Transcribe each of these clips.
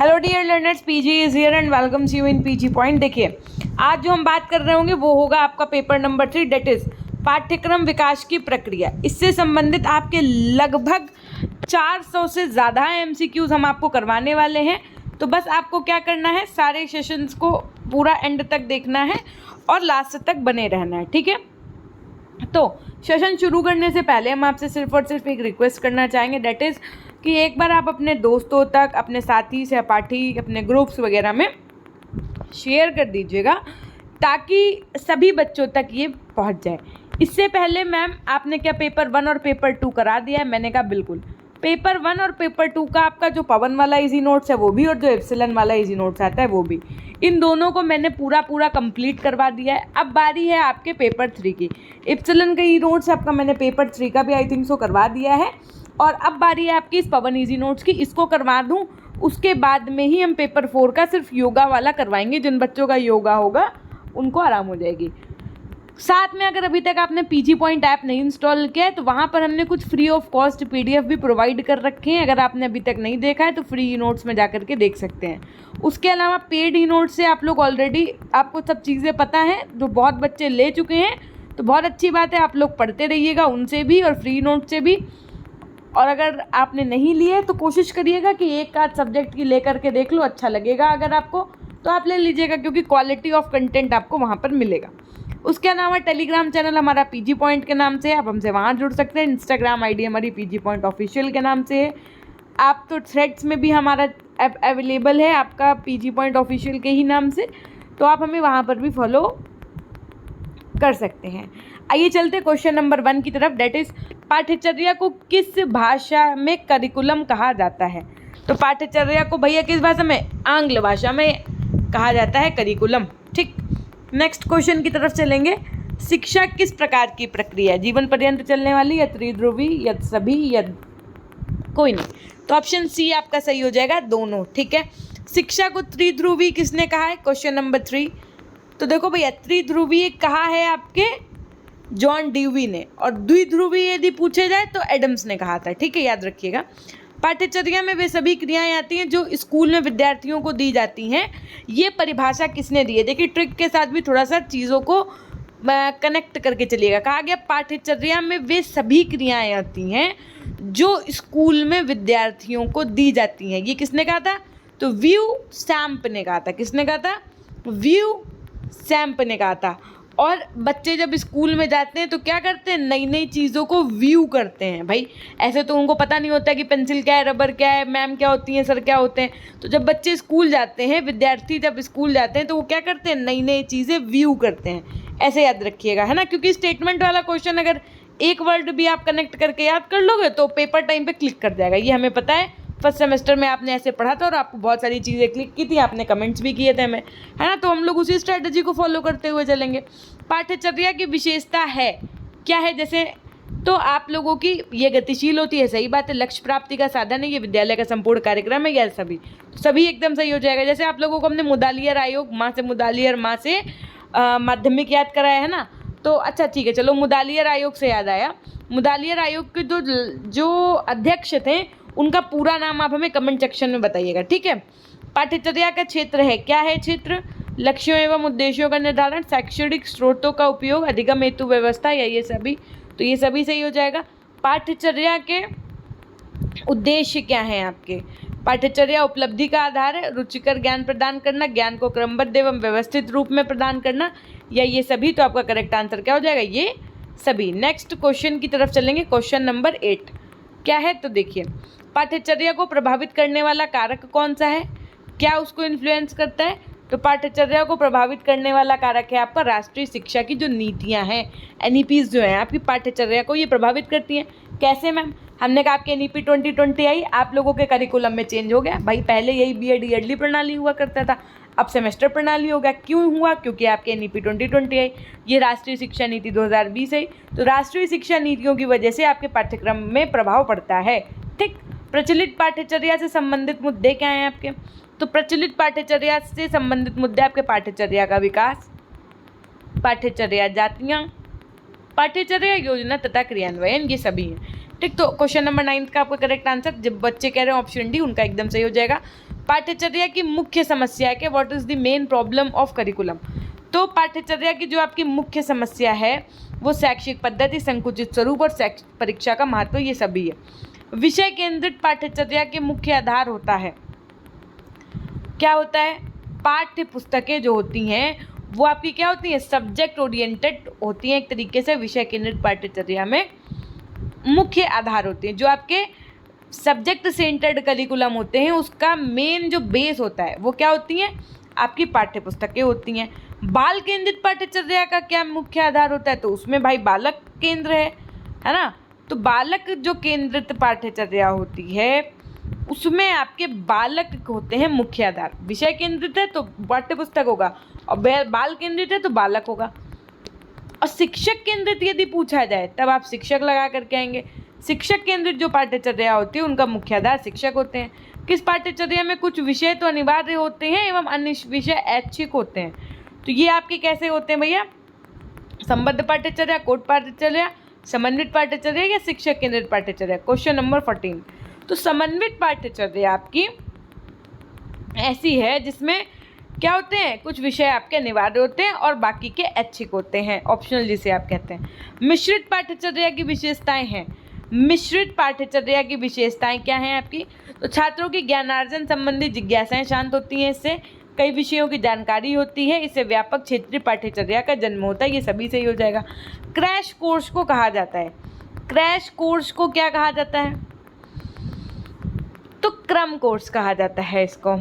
Hello dear learners, PG is here and welcomes you in PG point. देखिए, आज जो हम बात कर रहे होंगे वो होगा आपका पेपर नंबर 3, डेट इज पाठ्यक्रम विकास की प्रक्रिया। इससे संबंधित आपके लगभग 400 से ज़्यादा एमसीक्यूज हम आपको करवाने वाले हैं। तो बस आपको क्या करना है, सारे सेशंस को पूरा एंड तक देखना है और लास्ट तक बने रहना है, ठीक है। तो सेशन शुरू करने से पहले हम आपसे सिर्फ और सिर्फ एक रिक्वेस्ट करना चाहेंगे, डेट इज़ कि एक बार आप अपने दोस्तों तक, अपने साथी सहपाठी, अपने ग्रुप्स वगैरह में शेयर कर दीजिएगा ताकि सभी बच्चों तक ये पहुंच जाए। इससे पहले मैम आपने क्या पेपर 1 और पेपर 2 करा दिया है? मैंने कहा बिल्कुल। पेपर 1 और पेपर 2 का आपका जो पवन वाला इजी नोट्स है वो भी, और जो एप्सिलॉन वाला इजी नोट्स आता है वो भी, इन दोनों को मैंने पूरा कंप्लीट करवा दिया है। अब बारी है आपके पेपर 3 की। एप्सिलॉन का ई नोट्स आपका मैंने पेपर 3 का भी आई थिंक सो करवा दिया है, और अब बारी है आपकी इस पवन इजी नोट्स की। इसको करवा दूं, उसके बाद में ही हम पेपर 4 का सिर्फ योगा वाला करवाएंगे। जिन बच्चों का योगा होगा उनको आराम हो जाएगी। साथ में अगर अभी तक आपने पीजी पॉइंट ऐप नहीं इंस्टॉल किया है तो वहाँ पर हमने कुछ फ्री ऑफ कॉस्ट पीडीएफ भी प्रोवाइड कर रखे हैं। अगर आपने अभी तक नहीं देखा है तो फ्री ई नोट्स में जा करके देख सकते हैं। उसके अलावा पेड ई नोट्स से आप लोग ऑलरेडी, आपको सब चीज़ें पता हैं, जो बहुत बच्चे ले चुके हैं, तो बहुत अच्छी बात है, आप लोग पढ़ते रहिएगा उनसे भी और फ्री नोट से भी। और अगर आपने नहीं लिए तो कोशिश करिएगा कि एक आध सब्जेक्ट की ले करके देख लो, अच्छा लगेगा अगर आपको तो आप ले लीजिएगा, क्योंकि क्वालिटी ऑफ कंटेंट आपको वहाँ पर मिलेगा। उसके अलावा टेलीग्राम चैनल हमारा पीजी पॉइंट के नाम से है, आप हमसे वहाँ जुड़ सकते हैं। इंस्टाग्राम आईडी हमारी पीजी पॉइंट ऑफिशियल के नाम से है। आप तो थ्रेड्स में भी हमारा ऐप अवेलेबल है आपका पीजी पॉइंट ऑफिशियल के ही नाम से, तो आप हमें वहाँ पर भी फॉलो कर सकते हैं। आइए चलते क्वेश्चन नंबर 1 की तरफ, डेट इज पाठ्यचर्या को किस भाषा में करिकुलम कहा जाता है? तो पाठ्यचर्या को भैया किस भाषा में? आंग्ल भाषा में कहा जाता है करिकुलम, ठीक। नेक्स्ट क्वेश्चन की तरफ चलेंगे। शिक्षा किस प्रकार की प्रक्रिया है? जीवन पर्यंत चलने वाली, या त्रिध्रुवी, या सभी, या कोई नहीं? तो ऑप्शन सी आपका सही हो जाएगा, दोनों, ठीक है। शिक्षा को त्रिध्रुवी किसने कहा है? Question number 3। तो देखो भैया, त्रिध्रुवी कहा है आपके जॉन ड्यूवी ने, और द्विध्रुवी यदि पूछे जाए तो एडम्स ने कहा था, ठीक है, याद रखिएगा। पाठ्यचर्या में वे सभी क्रियाएं आती हैं जो स्कूल में विद्यार्थियों को दी जाती हैं। ये परिभाषा किसने दी है? देखिए, ट्रिक के साथ भी थोड़ा सा चीज़ों को कनेक्ट करके चलिएगा। कहा गया पाठ्यचर्या में वे सभी क्रियाएं आती हैं जो स्कूल में विद्यार्थियों को दी जाती हैं। ये किसने कहा था? तो व्यू सैम्प ने कहा था। किसने कहा था? व्यू सैम्प ने कहा था। और बच्चे जब स्कूल में जाते हैं तो क्या करते हैं? नई नई चीज़ों को व्यू करते हैं। भाई ऐसे तो उनको पता नहीं होता कि पेंसिल क्या है, रबर क्या है, मैम क्या होती हैं, सर क्या होते हैं। तो जब बच्चे स्कूल जाते हैं, विद्यार्थी जब स्कूल जाते हैं, तो वो क्या करते हैं? नई नई चीज़ें व्यू करते हैं। ऐसे याद रखिएगा, है ना, क्योंकि स्टेटमेंट वाला क्वेश्चन अगर एक वर्ड भी आप कनेक्ट करके याद कर लोगे तो पेपर टाइम पे क्लिक कर जाएगा। ये हमें पता है, फर्स्ट सेमेस्टर में आपने ऐसे पढ़ा था और आपको बहुत सारी चीज़ें क्लिक की थी, आपने कमेंट्स भी किए थे हमें, है ना। तो हम लोग उसी स्ट्रैटेजी को फॉलो करते हुए चलेंगे। पाठ्यचर्या की विशेषता है क्या है? जैसे तो आप लोगों की ये गतिशील होती है, सही बात है, लक्ष्य प्राप्ति का साधन है, ये विद्यालय का संपूर्ण कार्यक्रम है, या सभी एकदम सही हो जाएगा। जैसे आप लोगों को हमने मुदालियर आयोग, माँ से मुदालियर, माँ से माध्यमिक याद कराया है ना, तो अच्छा ठीक है, चलो मुदालियर आयोग से याद आया। मुदालियर आयोग के जो अध्यक्ष थे उनका पूरा नाम आप हमें कमेंट सेक्शन में बताइएगा, ठीक है। पाठ्यचर्या का क्षेत्र है, क्या है क्षेत्र? लक्ष्यों एवं उद्देश्यों का निर्धारण, शैक्षणिक स्रोतों का उपयोग, अधिगम हेतु व्यवस्था, या ये सभी? तो ये सभी सही हो जाएगा। पाठ्यचर्या के उद्देश्य क्या हैं आपके? पाठ्यचर्या उपलब्धि का आधार है, रुचिकर ज्ञान प्रदान करना, ज्ञान को क्रमबद्ध एवं व्यवस्थित रूप में प्रदान करना, या ये सभी? तो आपका करेक्ट आंसर क्या हो जाएगा? ये सभी। नेक्स्ट क्वेश्चन की तरफ चलेंगे, क्वेश्चन नंबर 8 क्या है? तो देखिए, पाठ्यचर्या को प्रभावित करने वाला कारक कौन सा है? क्या उसको इन्फ्लुएंस करता है? तो पाठ्यचर्या को प्रभावित करने वाला कारक है आपका राष्ट्रीय शिक्षा की जो नीतियां हैं, एनईपीज जो हैं आपकी पाठ्यचर्या को ये प्रभावित करती हैं। कैसे मैम? हमने कहा आपकी एनईपी 2020 आई, आप लोगों के करिकुलम में चेंज हो गया। भाई पहले यही बीएड ईयरली प्रणाली हुआ करता था, अब सेमेस्टर प्रणाली हो गया। क्यों हुआ? क्योंकि आपके एनईपी 2020 आई, ये राष्ट्रीय शिक्षा नीति 2020 आई। तो राष्ट्रीय शिक्षा नीतियों की वजह से आपके पाठ्यक्रम में प्रभाव पड़ता है, ठीक। प्रचलित पाठ्यचर्या से संबंधित मुद्दे क्या हैं आपके? तो प्रचलित पाठ्यचर्या से संबंधित मुद्दे आपके पाठ्यचर्या का विकास, पाठ्यचर्या जातियाँ, पाठ्यचर्या योजना तथा क्रियान्वयन, ये सभी हैं, ठीक। तो क्वेश्चन नंबर 9 का आपका करेक्ट आंसर, जब बच्चे कह रहे हैं ऑप्शन डी, उनका एकदम सही हो जाएगा। पाठ्यचर्या की मुख्य समस्या है कि what is the main problem of curriculum. तो पाठ्यचर्या की जो आपकी मुख्य समस्या है वो शैक्षिक पद्धति, संकुचित स्वरूप और परीक्षा का महत्व, ये सभी है। विषय केंद्रित पाठ्यचर्या के मुख्य आधार होता है, क्या होता है, पाठ्य पुस्तकें जो होती हैं वो आपकी क्या होती हैं, सब्जेक्ट ओरिएंटेड होती हैं। एक तरीके से विषय केंद्रित पाठ्यचर्या में मुख्य आधार होते हैं। जो आपके सब्जेक्ट सेंटर्ड करिकुलम होते हैं उसका मेन जो बेस होता है वो क्या होती हैं, आपकी पाठ्य पुस्तकें होती हैं। बाल केंद्रित पाठ्यचर्या का क्या मुख्य आधार होता है, तो उसमें भाई बालक केंद्र है ना। तो बालक जो केंद्रित पाठ्यचर्या होती है उसमें आपके बालक होते हैं मुख्य आधार। विषय केंद्रित है तो पाठ्य पुस्तक होगा और बाल केंद्रित है तो बालक होगा। और शिक्षक केंद्रित यदि पूछा जाए तब आप शिक्षक लगा करके आएंगे। शिक्षक केंद्रित जो पाठ्यचर्या होती है उनका मुख्य आधार शिक्षक होते हैं। किस पाठ्यचर्या में कुछ विषय तो अनिवार्य होते हैं एवं अन्य विषय ऐच्छिक होते हैं। तो ये आपके कैसे होते हैं भैया, संबद्ध पाठ्यचर्या, कोट पाठ्यचर्या, समन्वित पाठ्यचर्या या शिक्षक केंद्रित पाठ्यचर्या। Question number 14। तो समन्वित पाठ्यचर्या आपकी ऐसी है जिसमें क्या होते हैं, कुछ विषय आपके अनिवार्य होते हैं और बाकी के ऐच्छिक होते हैं, ऑप्शनल जिसे आप कहते हैं। मिश्रित पाठ्यचर्या की विशेषताएं हैं। मिश्रित पाठ्यचर्या की विशेषताएं क्या हैं आपकी, तो छात्रों की ज्ञानार्जन संबंधी जिज्ञासाएं शांत होती हैं, इससे कई विषयों की जानकारी होती है, इससे व्यापक क्षेत्रीय पाठ्यचर्या का जन्म होता है। ये सभी सही हो जाएगा। क्रैश कोर्स को कहा जाता है, क्रैश कोर्स को क्या कहा जाता है, तो क्रम कोर्स कहा जाता है इसको।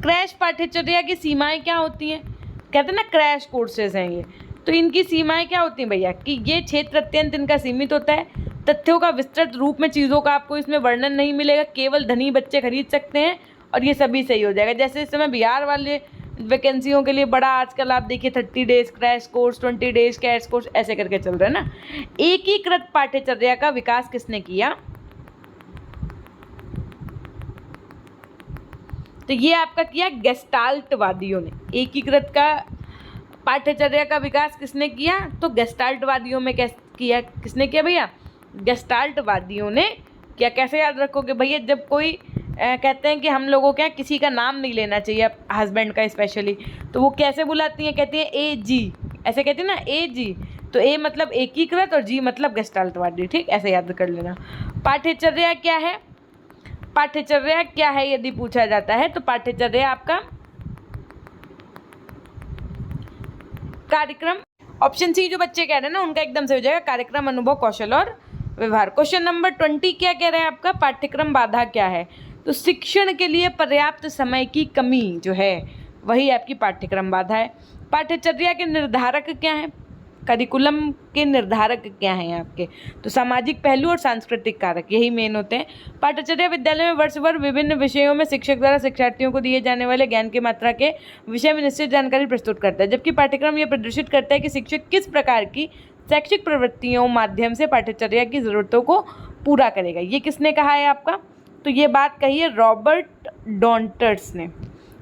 क्रैश पाठ्यचर्या की सीमाएं क्या होती हैं, कहते हैं ना क्रैश कोर्सेज हैं ये, तो इनकी सीमाएं क्या होती हैं भैया कि ये क्षेत्र अत्यंत इनका सीमित होता है, तथ्यों का विस्तृत रूप में चीज़ों का आपको इसमें वर्णन नहीं मिलेगा, केवल धनी बच्चे खरीद सकते हैं, और ये सभी सही हो जाएगा। जैसे इस समय बिहार वाले वैकेंसियों के लिए बड़ा आजकल आप देखिए 30 days crash course, 20 days crash course ऐसे करके चल रहा है ना। एकीकृत पाठ्यचर्या का विकास किसने किया, तो ये आपका किया गेस्टाल्टवादियों ने। एकीकृत का पाठ्यचर्या का विकास किसने किया, तो गेस्टाल्टवादियों में किया, किसने किया भैया, गेस्टाल्टवादियों ने किया। कैसे याद रखोगे भैया, जब कोई कहते हैं कि हम लोगों क्या किसी का नाम नहीं लेना चाहिए हस्बैंड का स्पेशली, तो वो कैसे बुलाती हैं, कहती हैं ए जी, ऐसे कहती हैं ना ए जी, तो ए मतलब एकीकृत और जी मतलब गेस्टाल्टवादी, ठीक, ऐसे याद कर लेना। पाठ्यचर्या क्या है, पाठ्यचर्या क्या है यदि पूछा जाता है तो पाठ्यचर्या आपका कार्यक्रम, ऑप्शन सी जो बच्चे कह रहे हैं ना उनका एकदम से हो जाएगा, कार्यक्रम, अनुभव, कौशल और व्यवहार। क्वेश्चन नंबर 20 क्या कह रहे हैं आपका, पाठ्यक्रम बाधा क्या है, तो शिक्षण के लिए पर्याप्त समय की कमी जो है वही आपकी पाठ्यक्रम बाधा है। पाठ्यचर्या के निर्धारक क्या हैं, करिकुलम के निर्धारक क्या हैं आपके, तो सामाजिक पहलू और सांस्कृतिक कारक यही मेन होते हैं। पाठ्यचर्या विद्यालय में वर्षभर विभिन्न विषयों में शिक्षक द्वारा शिक्षार्थियों को दिए जाने वाले ज्ञान की मात्रा के विषय में निश्चित जानकारी प्रस्तुत करता है, जबकि पाठ्यक्रम यह प्रदर्शित करता है कि शिक्षक किस प्रकार की शैक्षिक प्रवृत्तियों माध्यम से पाठ्यचर्या की ज़रूरतों को पूरा करेगा। ये किसने कहा है आपका, तो ये बात कही है रॉबर्ट डॉन्टर्स ने।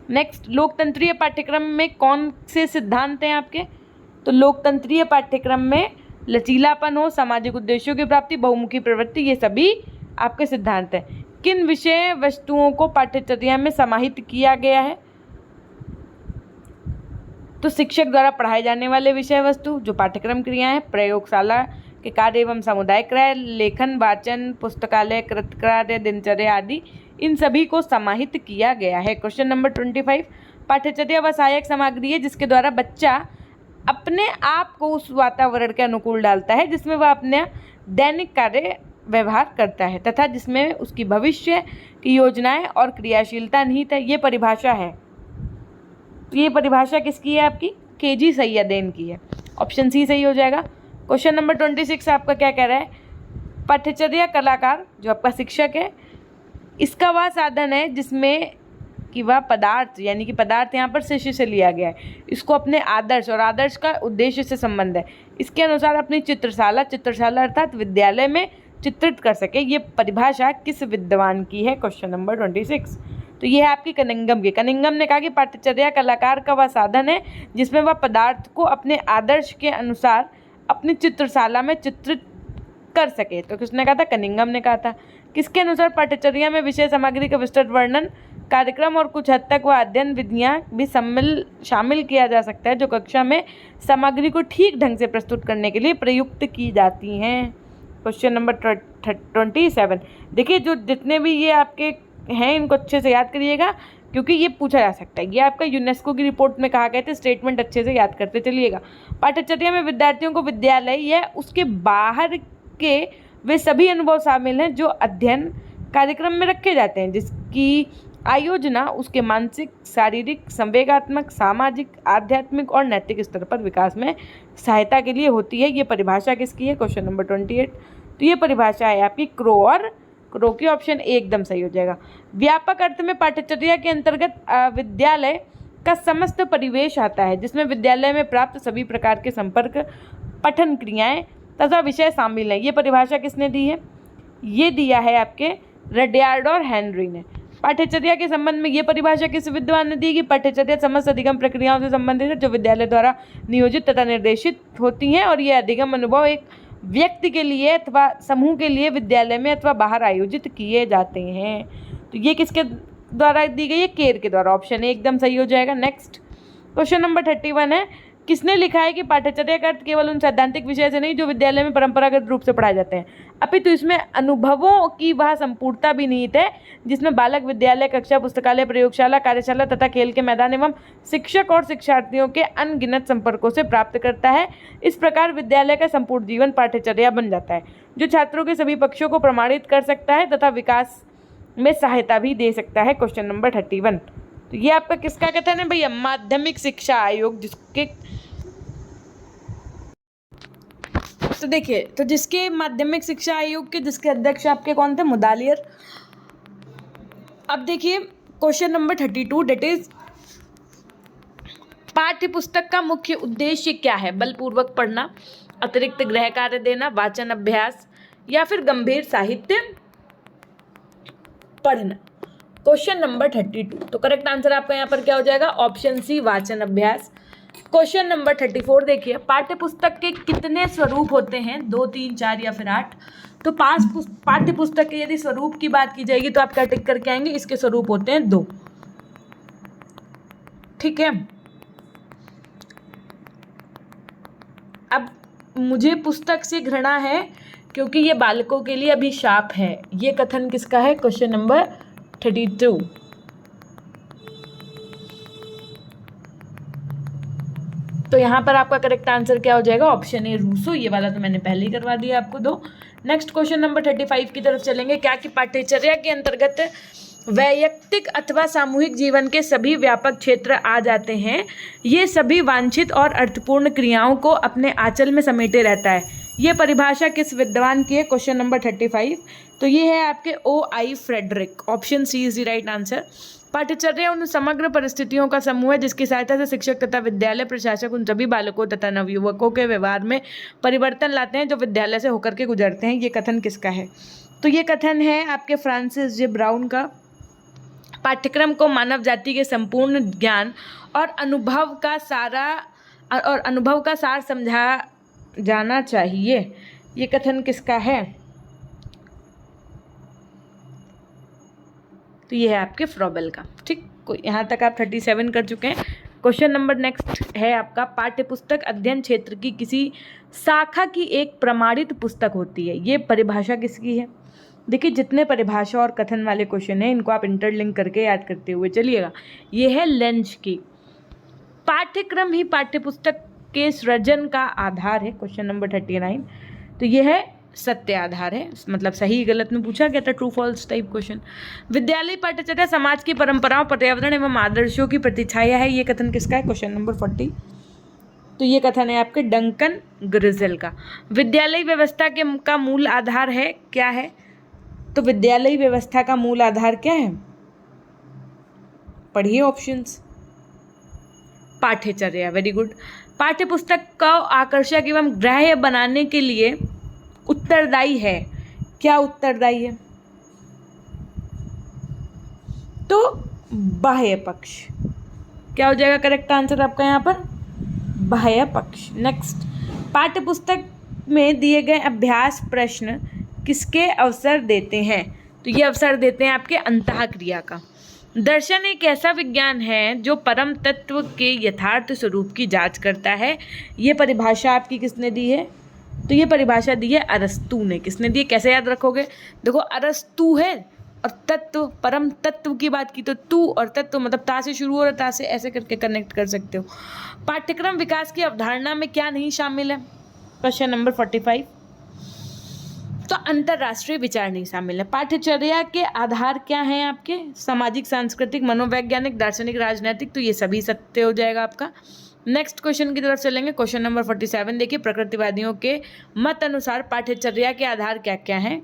नेक्स्ट, लोकतंत्रीय पाठ्यक्रम में कौन से सिद्धांत हैं आपके, तो लोकतंत्रीय पाठ्यक्रम में लचीलापन हो, सामाजिक उद्देश्यों की प्राप्ति, बहुमुखी प्रवृत्ति, ये सभी आपके सिद्धांत हैं। किन विषय वस्तुओं को पाठ्यचर्या में समाहित किया गया है, तो शिक्षक द्वारा पढ़ाए जाने वाले विषय वस्तु जो पाठ्यक्रम क्रिया है, प्रयोगशाला के कार्य एवं समुदाय कार्य, लेखन, वाचन, पुस्तकालय, कृतकार्य, दिनचर्या आदि, इन सभी को समाहित किया गया है। क्वेश्चन नंबर 25, पाठ्यचर्या वह सहायक सामग्री है जिसके द्वारा बच्चा अपने आप को उस वातावरण के अनुकूल डालता है जिसमें वह अपने दैनिक कार्य व्यवहार करता है तथा जिसमें उसकी भविष्य की योजनाएं और क्रियाशीलता निहित है। ये परिभाषा है, तो ये परिभाषा किसकी है आपकी, केजी सैयदेन की है, ऑप्शन सी सही हो जाएगा। क्वेश्चन नंबर 26 आपका क्या कह रहा है, पाठ्यचर्या कलाकार जो आपका शिक्षक है इसका वह साधन है जिसमें कि वह पदार्थ, यानी कि पदार्थ यहाँ पर शिष्य से लिया गया है, इसको अपने आदर्श और आदर्श का उद्देश्य से संबंध है, इसके अनुसार अपनी चित्रशाला अर्थात विद्यालय में चित्रित कर सके। ये परिभाषा किस विद्वान की है, क्वेश्चन नंबर 26। तो ये है आपकी कनिंघम की। कनिंघम ने कहा कि पाठ्यचर्या कलाकार का वह साधन है जिसमें वह पदार्थ को अपने आदर्श के अनुसार अपनी चित्रशाला में चित्रित कर सके। तो किसने कहा था, कनिंघम ने कहा था। किसके अनुसार पाठ्यचर्या में विषय सामग्री का विस्तृत वर्णन कार्यक्रम और कुछ हद तक वह अध्ययन विधियाँ भी शामिल किया जा सकता है जो कक्षा में सामग्री को ठीक ढंग से प्रस्तुत करने के लिए प्रयुक्त की जाती हैं। Question number 27। देखिए जो जितने भी ये आपके हैं इनको अच्छे से याद करिएगा क्योंकि ये पूछा जा सकता है। ये आपका यूनेस्को की रिपोर्ट में कहा गया था, स्टेटमेंट अच्छे से याद करते चलिएगा। पाठ्यचर्या में विद्यार्थियों को विद्यालय या उसके बाहर के वे सभी अनुभव शामिल हैं जो अध्ययन कार्यक्रम में रखे जाते हैं, जिसकी आयोजना उसके मानसिक, शारीरिक, संवेगात्मक, सामाजिक, आध्यात्मिक और नैतिक स्तर पर विकास में सहायता के लिए होती है। ये परिभाषा किसकी है? Question number 28। तो ये परिभाषा है आपकी क्रो, और क्रो की ऑप्शन ए एकदम सही हो जाएगा। व्यापक अर्थ में पाठ्यचर्या के अंतर्गत विद्यालय का समस्त परिवेश आता है जिसमें विद्यालय में प्राप्त सभी प्रकार के संपर्क, पठन क्रियाएं तथा विषय शामिल हैं। ये परिभाषा किसने दी है? ये दिया है आपके रडियार्ड और हेनरी ने। पाठ्यचर्या के संबंध में ये परिभाषा किस विद्वान ने दी कि पाठ्यचर्या समस्त अधिगम प्रक्रियाओं से संबंधित है जो विद्यालय द्वारा नियोजित तथा निर्देशित होती हैं, और ये अधिगम अनुभव एक व्यक्ति के लिए अथवा समूह के लिए विद्यालय में अथवा बाहर आयोजित किए जाते हैं। तो ये किसके द्वारा दी गई है? केर के द्वारा। ऑप्शन ए एकदम सही हो जाएगा। नेक्स्ट क्वेश्चन नंबर 31 है, किसने लिखा है कि पाठ्यचर्या का अर्थ केवल उन सैद्धांतिक विषय से नहीं जो विद्यालय में परंपरागत रूप से पढ़ाए जाते हैं, अपितु इसमें अनुभवों की वह संपूर्णता भी निहित है जिसमें बालक विद्यालय, कक्षा, पुस्तकालय, प्रयोगशाला, कार्यशाला तथा खेल के मैदान एवं शिक्षक और शिक्षार्थियों के अनगिनत संपर्कों से प्राप्त करता है। इस प्रकार विद्यालय का संपूर्ण जीवन पाठ्यचर्या बन जाता है जो छात्रों के सभी पक्षों को प्रमाणित कर सकता है तथा विकास में सहायता भी दे सकता है। Question number 31। तो ये आपका किसका कथन है भैया? माध्यमिक शिक्षा आयोग, जिसके तो देखिए तो जिसके माध्यमिक शिक्षा आयोग के जिसके अध्यक्ष आपके कौन थे? मुदालियर। अब देखिए क्वेश्चन नंबर 32, डेट इज पाठ्य पुस्तक का मुख्य उद्देश्य क्या है? बलपूर्वक पढ़ना, अतिरिक्त गृह कार्य देना, वाचन अभ्यास या फिर गंभीर साहित्य पढ़ना। Question number 32। तो करेक्ट आंसर आपका यहाँ पर क्या हो जाएगा? ऑप्शन सी, वाचन अभ्यास। क्वेश्चन नंबर 34 देखिए, पाठ्य पुस्तक के कितने स्वरूप होते हैं? 2, 3, 4 या फिर 8? तो पाठ्य पुस्तक के यदि स्वरूप की बात की जाएगी तो आप क्या टिक करके आएंगे? इसके स्वरूप होते हैं 2। ठीक है। अब मुझे पुस्तक से घृणा है क्योंकि ये बालकों के लिए अभिशाप है, ये कथन किसका है? Question number 32। तो यहाँ पर आपका करेक्ट आंसर क्या हो जाएगा? Option A, Rousseau. ये वाला तो मैंने पहले ही करवा दिया आपको 2। नेक्स्ट क्वेश्चन नंबर 35 की तरफ चलेंगे। क्या कि पाठ्यचर्या के अंतर्गत वैयक्तिक अथवा सामूहिक जीवन के सभी व्यापक क्षेत्र आ जाते हैं। ये सभी वांछित और अर्थपूर्ण क्रियाओं को अपने आंचल में समेटे रहता है। ये परिभाषा किस विद्वान की है? Question number 35। तो ये है आपके O.I. Frederick. Option C is the right answer. पाठ्यचर्या उन समग्र परिस्थितियों का समूह है जिसकी सहायता से शिक्षक तथा विद्यालय प्रशासक उन सभी बालकों तथा नवयुवकों के व्यवहार में परिवर्तन लाते हैं जो विद्यालय से होकर के गुजरते हैं। ये कथन किसका है? तो ये कथन है आपके फ्रांसिस जे ब्राउन का। पाठ्यक्रम को मानव जाति के संपूर्ण ज्ञान और अनुभव का सार समझा जाना चाहिए। ये कथन किसका है? तो ये है आपके फ्रॉबेल का। ठीक, यहाँ तक आप 37 कर चुके हैं। क्वेश्चन नंबर नेक्स्ट है आपका, पाठ्यपुस्तक अध्ययन क्षेत्र की किसी शाखा की एक प्रमाणित पुस्तक होती है। ये परिभाषा किसकी है? देखिए जितने परिभाषा और कथन वाले क्वेश्चन हैं इनको आप इंटरलिंक करके याद करते हुए चलिएगा। ये है लेंज की। पाठ्यक्रम ही पाठ्यपुस्तक के सृजन का आधार है। Question number 39। तो ये है सत्य आधार है, मतलब सही गलत में पूछा गया था, ट्रू फॉल्स टाइप क्वेश्चन। विद्यालय पाठ्यचर्या समाज की परंपराओं, पर्यावरण एवं आदर्शों की प्रतिछाया है। ये कथन किसका है? Question number 40। तो ये कथन है आपके डंकन ग्रिजल का। विद्यालय व्यवस्था का मूल आधार है क्या है? तो विद्यालय व्यवस्था का मूल आधार क्या है? पढ़िए ऑप्शंस। पाठ्यचर्या, वेरी गुड। पाठ्यपुस्तक को आकर्षक एवं ग्राह्य बनाने के लिए उत्तरदायी है। क्या उत्तरदायी है? तो बाह्य पक्ष। क्या हो जाएगा करेक्ट आंसर आपका यहाँ पर? बाह्य पक्ष। नेक्स्ट, पाठ्यपुस्तक में दिए गए अभ्यास प्रश्न किसके अवसर देते हैं? तो ये अवसर देते हैं आपके अंतःक्रिया का। दर्शन एक ऐसा विज्ञान है जो परम तत्व के यथार्थ स्वरूप की जांच करता है। ये परिभाषा आपकी किसने दी है? तो ये परिभाषा दी है अरस्तू ने। किसने दी है? कैसे याद रखोगे? देखो, अरस्तू है और तत्व, परम तत्व की बात की तो तू, और तत्व मतलब ता से शुरू और ता से ऐसे करके कनेक्ट कर सकते हो। पाठ्यक्रम विकास की अवधारणा में क्या नहीं शामिल है? Question number 45। तो अंतरराष्ट्रीय विचार नहीं शामिल है। पाठ्यचर्या के आधार क्या हैं आपके? सामाजिक, सांस्कृतिक, मनोवैज्ञानिक, दार्शनिक, राजनैतिक। तो ये सभी सत्य हो जाएगा आपका। नेक्स्ट क्वेश्चन की तरफ चलेंगे। क्वेश्चन नंबर 47 देखिए, प्रकृतिवादियों के मत अनुसार पाठ्यचर्या के आधार क्या क्या हैं?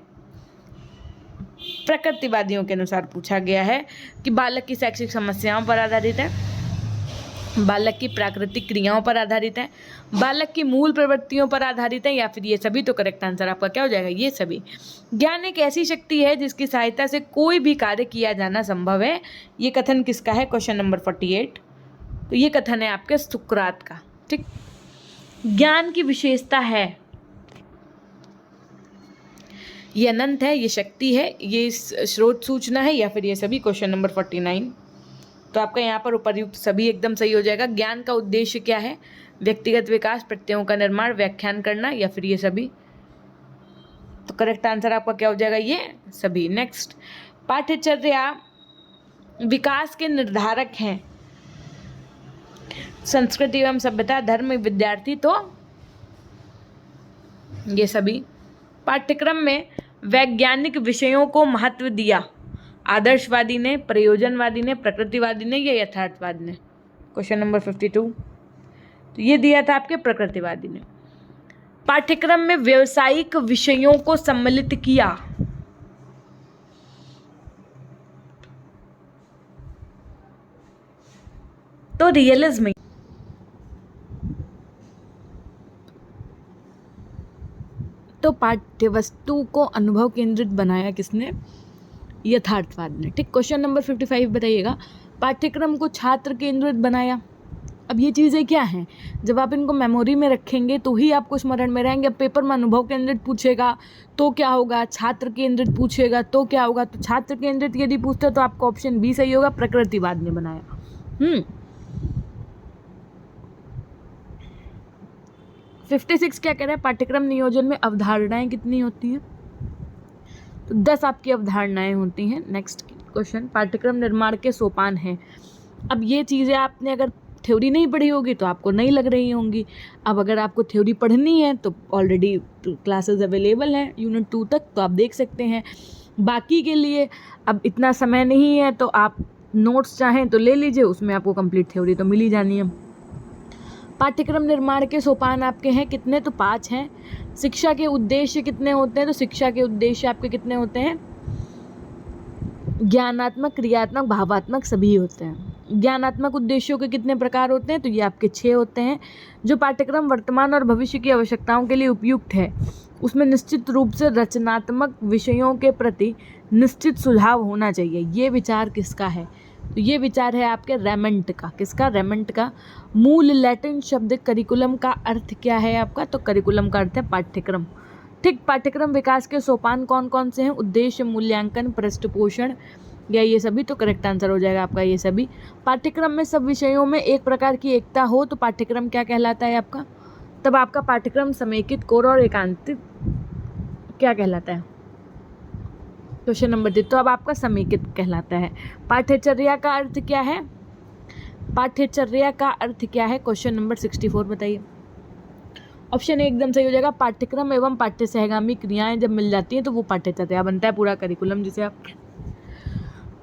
प्रकृतिवादियों के अनुसार पूछा गया है कि बालक की शैक्षिक समस्याओं पर आधारित है, बालक की प्राकृतिक क्रियाओं पर आधारित है, बालक की मूल प्रवृत्तियों पर आधारित है, या फिर ये सभी। तो करेक्ट आंसर आपका क्या हो जाएगा? ये सभी। ज्ञान एक ऐसी शक्ति है जिसकी सहायता से कोई भी कार्य किया जाना संभव है। ये कथन किसका है? Question number 48। तो ये कथन है आपके सुकरात का। ठीक। ज्ञान की विशेषता है, ये अनंत है, ये शक्ति है, ये स्रोत सूचना है, या फिर ये सभी। Question number 49। तो आपका यहाँ पर उपर्युक्त सभी एकदम सही हो जाएगा। ज्ञान का उद्देश्य क्या है? व्यक्तिगत विकास, प्रत्ययों का निर्माण, व्याख्यान करना, या फिर ये सभी। तो करेक्ट आंसर आपका क्या हो जाएगा? ये सभी। नेक्स्ट, पाठ्यचर्या विकास के निर्धारक हैं। संस्कृति एवं सभ्यता, धर्म, विद्यार्थी। तो ये सभी। पाठ्यक्रम में वैज्ञानिक विषयों को महत्व दिया। आदर्शवादी ने, प्रयोजनवादी ने, प्रकृतिवादी ने, या यथार्थवादी ने? Question number 52। तो ये दिया था आपके प्रकृतिवादी ने। पाठ्यक्रम में व्यावसायिक विषयों को सम्मिलित किया। तो रियलिज्म। तो पाठ्यवस्तु को अनुभव केंद्रित बनाया किसने? यथार्थवाद ने। ठीक। क्वेश्चन नंबर 55 बताइएगा, पाठ्यक्रम को छात्र केंद्रित बनाया। अब ये चीज़ें क्या हैं? जब आप इनको मेमोरी में रखेंगे तो ही आपको स्मरण में रहेंगे। अब पेपर में अनुभव केंद्रित पूछेगा तो क्या होगा? छात्र केंद्रित पूछेगा तो क्या होगा? तो छात्र केंद्रित यदि पूछते तो आपका ऑप्शन बी सही होगा, प्रकृतिवाद ने बनाया। 56 क्या कह रहा है? पाठ्यक्रम नियोजन में अवधारणाएं कितनी होती हैं? तो 10 आपकी अवधारणाएं होती हैं। नेक्स्ट क्वेश्चन, पाठ्यक्रम निर्माण के सोपान हैं। अब ये चीज़ें आपने अगर थ्योरी नहीं पढ़ी होगी तो आपको नहीं लग रही होंगी। अब अगर आपको थ्योरी पढ़नी है तो ऑलरेडी क्लासेस अवेलेबल हैं यूनिट 2 तक, तो आप देख सकते हैं। बाकी के लिए अब इतना समय नहीं है तो आप नोट्स चाहें तो ले लीजिए, उसमें आपको कंप्लीट थ्योरी तो मिल ही जानी है। पाठ्यक्रम निर्माण के सोपान आपके हैं कितने? तो 5 हैं। शिक्षा के उद्देश्य कितने होते हैं? तो शिक्षा के उद्देश्य आपके कितने होते हैं? ज्ञानात्मक, क्रियात्मक, भावात्मक सभी होते हैं। ज्ञानात्मक उद्देश्यों के कितने प्रकार होते हैं? तो ये आपके 6 होते हैं। जो पाठ्यक्रम वर्तमान और भविष्य की आवश्यकताओं के लिए उपयुक्त है, उसमें निश्चित रूप से रचनात्मक विषयों के प्रति निश्चित सुझाव होना चाहिए। ये विचार किसका है? तो ये विचार है आपके रेमंड का। किसका? रेमंड का। मूल लैटिन शब्द करिकुलम का अर्थ क्या है आपका? तो करिकुलम का अर्थ है पाठ्यक्रम। ठीक। पाठ्यक्रम विकास के सोपान कौन कौन से हैं? उद्देश्य, मूल्यांकन, पृष्ठपोषण, या ये सभी। तो करेक्ट आंसर हो जाएगा आपका ये सभी। पाठ्यक्रम में सब विषयों में एक प्रकार की एकता हो तो पाठ्यक्रम क्या कहलाता है आपका? तब आपका पाठ्यक्रम समेकित, कोर और एकांतिक क्या कहलाता है? Question number 3। तो अब आपका समेकित कहलाता है। पाठ्यचर्या का अर्थ क्या है? पाठ्यचर्या का अर्थ क्या है? क्वेश्चन नंबर 64 बताइए। ऑप्शन ए एकदम सही हो जाएगा। पाठ्यक्रम एवं पाठ्य सहगामी क्रियाएं जब मिल जाती हैं तो वो पाठ्यचर्या बनता है, पूरा करिकुलम जिसे आप।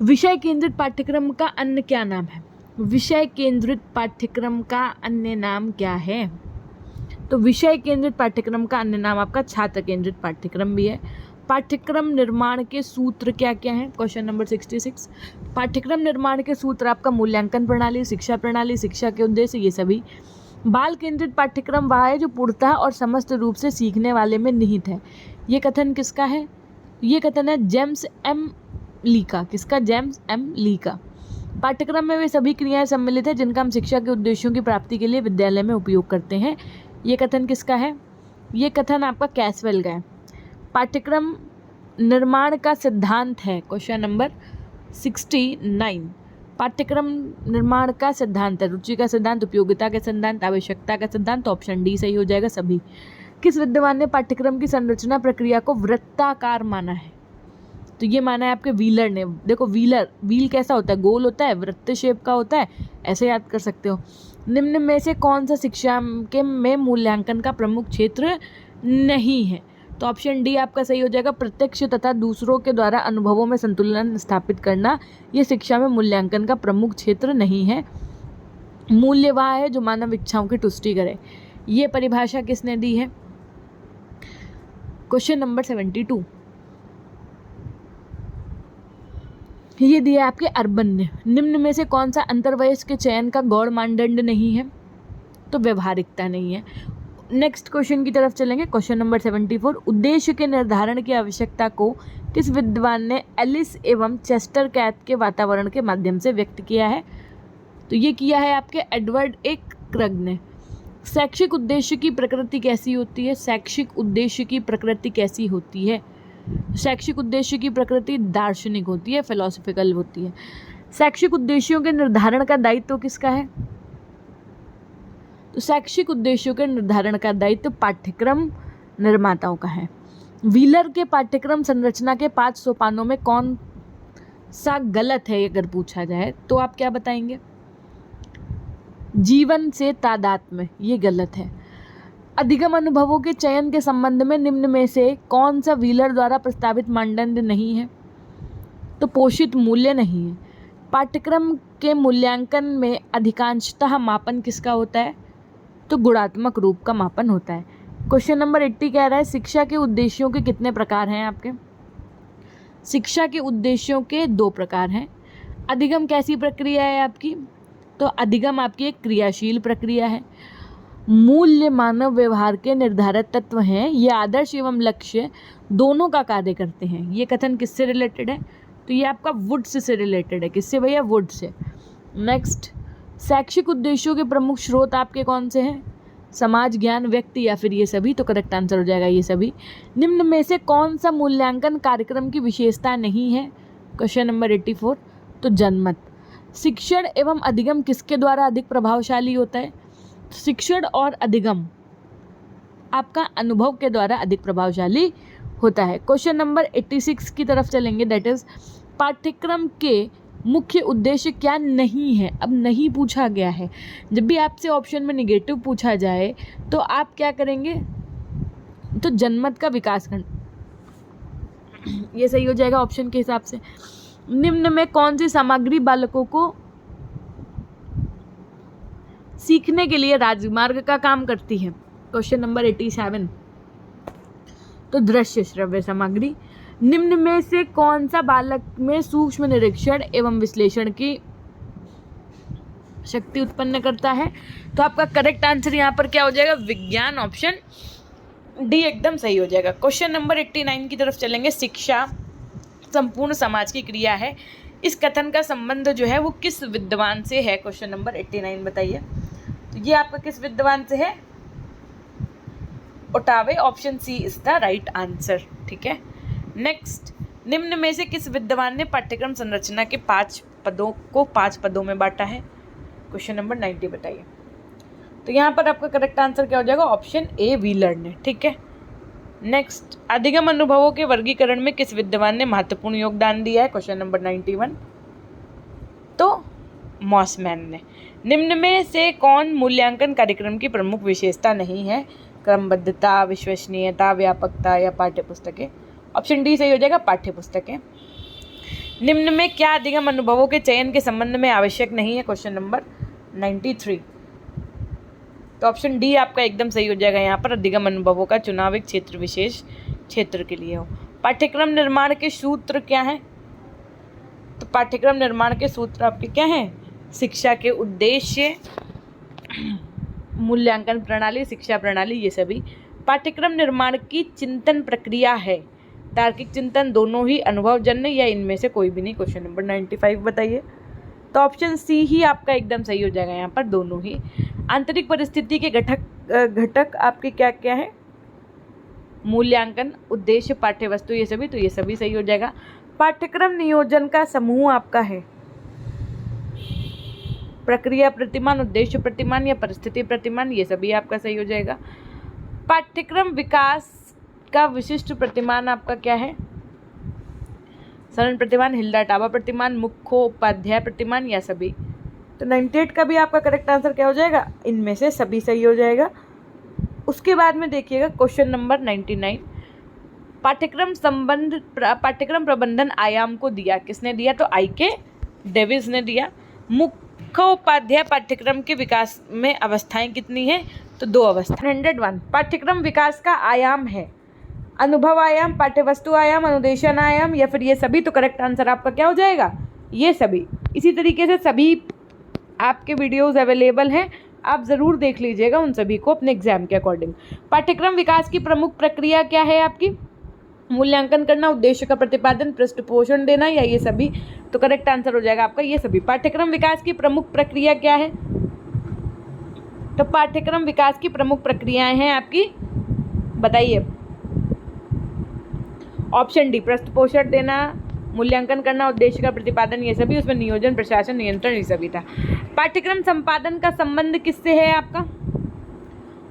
विषय केंद्रित पाठ्यक्रम का अन्य क्या नाम है? विषय केंद्रित पाठ्यक्रम का अन्य नाम क्या है? तो विषय केंद्रित पाठ्यक्रम का अन्य नाम आपका छात्र केंद्रित पाठ्यक्रम भी है। पाठ्यक्रम निर्माण के सूत्र क्या क्या हैं? Question number 66। पाठ्यक्रम निर्माण के सूत्र आपका मूल्यांकन प्रणाली, शिक्षा प्रणाली, शिक्षा के उद्देश्य, ये सभी। बाल केंद्रित पाठ्यक्रम वह है जो पूर्णतः और समस्त रूप से सीखने वाले में निहित है। ये कथन किसका है? ये कथन है जेम्स एम ली का। किसका? जेम्स एम ली का। पाठ्यक्रम में वे सभी क्रियाएं सम्मिलित है जिनका हम शिक्षा के उद्देश्यों की प्राप्ति के लिए विद्यालय में उपयोग करते हैं। ये कथन किसका है? ये कथन आपका कैसवेल का है। पाठ्यक्रम निर्माण का सिद्धांत है। Question number 69। पाठ्यक्रम निर्माण का सिद्धांत है रुचि का सिद्धांत, उपयोगिता का सिद्धांत, आवश्यकता का सिद्धांत। तो ऑप्शन डी सही हो जाएगा सभी। किस विद्वान ने पाठ्यक्रम की संरचना प्रक्रिया को वृत्ताकार माना है? तो ये माना है आपके व्हीलर ने। देखो व्हील कैसा होता है, गोल होता है, वृत्त शेप का होता है, ऐसे याद कर सकते हो। निम्न में से कौन सा शिक्षा के में मूल्यांकन का प्रमुख क्षेत्र नहीं है? तो ऑप्शन डी आपका सही हो जाएगा। प्रत्यक्ष तथा दूसरों के द्वारा अनुभवों में संतुलन स्थापित करना ये शिक्षा में मूल्यांकन का प्रमुख क्षेत्र नहीं है। मूल्य वह है जो मानव इच्छाओं की तुष्टि करे। ये परिभाषा किसने दी है? क्वेश्चन नंबर 72 ये दिया आपके अर्बन ने। निम्न में से कौन सा अंतर्वयस्क के चयन का गौण मानदंड नहीं है? तो व्यवहारिकता नहीं है। नेक्स्ट क्वेश्चन की तरफ चलेंगे। क्वेश्चन नंबर 74 उद्देश्य के निर्धारण की आवश्यकता को किस विद्वान ने एलिस एवं चेस्टर कैथ के वातावरण के माध्यम से व्यक्त किया है? तो ये किया है आपके एडवर्ड ए क्रग ने। शैक्षिक उद्देश्य की प्रकृति कैसी होती है? शैक्षिक उद्देश्य की प्रकृति कैसी होती है? शैक्षिक उद्देश्य की प्रकृति दार्शनिक होती है, फिलोसफिकल होती है। शैक्षिक उद्देश्यों के निर्धारण का दायित्व किसका है? तो शैक्षिक उद्देश्यों के निर्धारण का दायित्व पाठ्यक्रम निर्माताओं का है। व्हीलर के पाठ्यक्रम संरचना के 5 सोपानों में कौन सा गलत है अगर पूछा जाए तो आप क्या बताएंगे? जीवन से तादात्म्य, ये गलत है। अधिगम अनुभवों के चयन के संबंध में निम्न में से कौन सा व्हीलर द्वारा प्रस्तावित मानदंड नहीं है? तो पोषित मूल्य नहीं है। पाठ्यक्रम के मूल्यांकन में अधिकांशतः मापन किसका होता है? तो गुणात्मक रूप का मापन होता है। क्वेश्चन नंबर 80 कह रहा है शिक्षा के उद्देश्यों के कितने प्रकार हैं आपके? शिक्षा के उद्देश्यों के 2 प्रकार हैं। अधिगम कैसी प्रक्रिया है आपकी? तो अधिगम आपकी एक क्रियाशील प्रक्रिया है। मूल्य मानव व्यवहार के निर्धारक तत्व हैं। ये आदर्श एवं लक्ष्य दोनों का कार्य करते हैं। ये कथन किससे रिलेटेड है? तो ये आपका वुड्स से रिलेटेड है। किससे भैया? वुड्स से। नेक्स्ट, शैक्षिक उद्देश्यों के प्रमुख स्रोत आपके कौन से हैं? समाज, ज्ञान, व्यक्ति या फिर ये सभी? तो करेक्ट आंसर हो जाएगा ये सभी। निम्न में से कौन सा मूल्यांकन कार्यक्रम की विशेषता नहीं है? क्वेश्चन नंबर 84 तो जनमत। शिक्षण एवं अधिगम किसके द्वारा अधिक प्रभावशाली होता है? शिक्षण और अधिगम आपका अनुभव के द्वारा अधिक प्रभावशाली होता है। क्वेश्चन नंबर 86 की तरफ चलेंगे। दैट इज पाठ्यक्रम के मुख्य उद्देश्य क्या नहीं है? अब नहीं पूछा गया है। जब भी आपसे ऑप्शन में निगेटिव पूछा जाए तो आप क्या करेंगे? तो जनमत का विकास करना, ये सही हो जाएगा ऑप्शन के हिसाब से। निम्न में कौन सी सामग्री बालकों को सीखने के लिए राजमार्ग का काम करती है? क्वेश्चन नंबर 87 तो दृश्य श्रव्य सामग्री। निम्न में से कौन सा बालक में सूक्ष्म निरीक्षण एवं विश्लेषण की शक्ति उत्पन्न करता है? तो आपका करेक्ट आंसर यहाँ पर क्या हो जाएगा? विज्ञान, ऑप्शन डी एकदम सही हो जाएगा। क्वेश्चन नंबर 89 की तरफ चलेंगे। शिक्षा संपूर्ण समाज की क्रिया है। इस कथन का संबंध जो है वो किस विद्वान से है? क्वेश्चन नंबर 89 बताइए। तो ये आपका किस विद्वान से है? Ottaway, option C is the right answer. ठीक है। नेक्स्ट, निम्न में से किस विद्वान ने पाठ्यक्रम संरचना के 5 पदों को 5 पदों में बांटा है? क्वेश्चन नंबर 90 बताइए। तो यहाँ पर आपका करेक्ट आंसर क्या हो जाएगा? ऑप्शन ए व्हीलर ने। ठीक है। नेक्स्ट, अधिगम अनुभवों के वर्गीकरण में किस विद्वान ने महत्वपूर्ण योगदान दिया है? क्वेश्चन नंबर 91 तो मॉसमैन ने। निम्न में से कौन मूल्यांकन कार्यक्रम की प्रमुख विशेषता नहीं है? क्रमबद्धता, विश्वसनीयता, व्यापकता या पाठ्यपुस्तकें? ऑप्शन डी सही हो जाएगा, पाठ्यपुस्तकें। निम्न में क्या अधिगम अनुभवों के चयन के संबंध में आवश्यक नहीं है? क्वेश्चन नंबर 93 तो ऑप्शन डी आपका एकदम सही हो जाएगा। यहाँ पर अधिगम अनुभवों का चुनाव एक क्षेत्र विशेष क्षेत्र के लिए हो। पाठ्यक्रम निर्माण के सूत्र क्या हैं? तो पाठ्यक्रम निर्माण के सूत्र आपके क्या हैं? शिक्षा के उद्देश्य, मूल्यांकन प्रणाली, शिक्षा प्रणाली, ये सभी। पाठ्यक्रम निर्माण की चिंतन प्रक्रिया है तार्किक चिंतन, दोनों ही अनुभवजन्य या इनमें से कोई भी नहीं? क्वेश्चन नंबर 95 बताइए। तो ऑप्शन सी ही आपका एकदम सही हो जाएगा। यहाँ पर दोनों ही। आंतरिक परिस्थिति के घटक आपके क्या क्या है? मूल्यांकन, उद्देश्य, पाठ्यवस्तु, ये सभी। तो ये सभी सही हो जाएगा। पाठ्यक्रम नियोजन का समूह आपका है प्रक्रिया प्रतिमान, उद्देश्य प्रतिमान या परिस्थिति प्रतिमान, ये सभी आपका सही हो जाएगा। पाठ्यक्रम विकास का विशिष्ट प्रतिमान आपका क्या है? सरल प्रतिमान, हिल्डा टाबा प्रतिमान, मुख्योपाध्याय प्रतिमान या सभी? तो 98 का भी आपका करेक्ट आंसर क्या हो जाएगा? इनमें से सभी सही हो जाएगा। उसके बाद में देखिएगा क्वेश्चन नंबर 99, पाठ्यक्रम प्रबंधन आयाम को दिया किसने दिया? तो IK डेविस ने दिया। मुख्योपाध्याय पाठ्यक्रम के विकास में अवस्थाएं कितनी हैं? तो 2 अवस्था। 101 पाठ्यक्रम विकास का आयाम है अनुभव आयाम, पाठ्यवस्तु आयाम, अनुदेशन आयाम या फिर ये सभी? तो करेक्ट आंसर आपका क्या हो जाएगा? ये सभी। इसी तरीके से सभी आपके वीडियोस अवेलेबल हैं, आप ज़रूर देख लीजिएगा उन सभी को अपने एग्जाम के अकॉर्डिंग। पाठ्यक्रम विकास की प्रमुख प्रक्रिया क्या है आपकी? मूल्यांकन करना, उद्देश्य का प्रतिपादन, पृष्ठपोषण देना या ये सभी? तो करेक्ट आंसर हो जाएगा आपका ये सभी। पाठ्यक्रम विकास की प्रमुख प्रक्रिया क्या है? तो पाठ्यक्रम विकास की प्रमुख प्रक्रियाएं हैं आपकी, बताइए। ऑप्शन डी, पृष्ठपोषण देना, मूल्यांकन करना, उद्देश्य का प्रतिपादन, ये सभी। उसमें नियोजन, प्रशासन, नियंत्रण, ये सभी था। पाठ्यक्रम संपादन का संबंध किससे है आपका?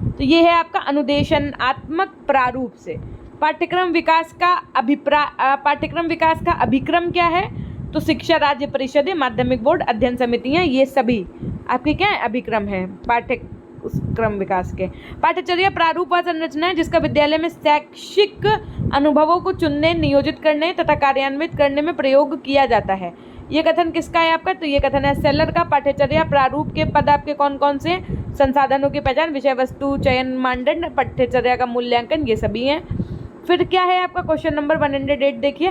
तो ये है आपका अनुदेशनात्मक प्रारूप से। पाठ्यक्रम विकास का अभिक्रम क्या है? तो शिक्षा राज्य परिषदें, माध्यमिक बोर्ड, अध्ययन समितियां, ये सभी आपके क्या है? अभिक्रम है पाठ्यक्रम विकास के। पाठ्यचर्या प्रारूप व संरचना है जिसका विद्यालय में शैक्षिक अनुभवों को चुनने, नियोजित करने तथा कार्यान्वित करने में प्रयोग किया जाता है। ये कथन किसका है आपका? तो ये कथन है सेलर का। पाठ्यचर्या प्रारूप के पद आपके कौन कौन से? संसाधनों की पहचान, विषय वस्तु चयन, मानदंड, पाठ्यचर्या का मूल्यांकन, ये सभी हैं। फिर क्या है आपका क्वेश्चन नंबर 108 देखिए,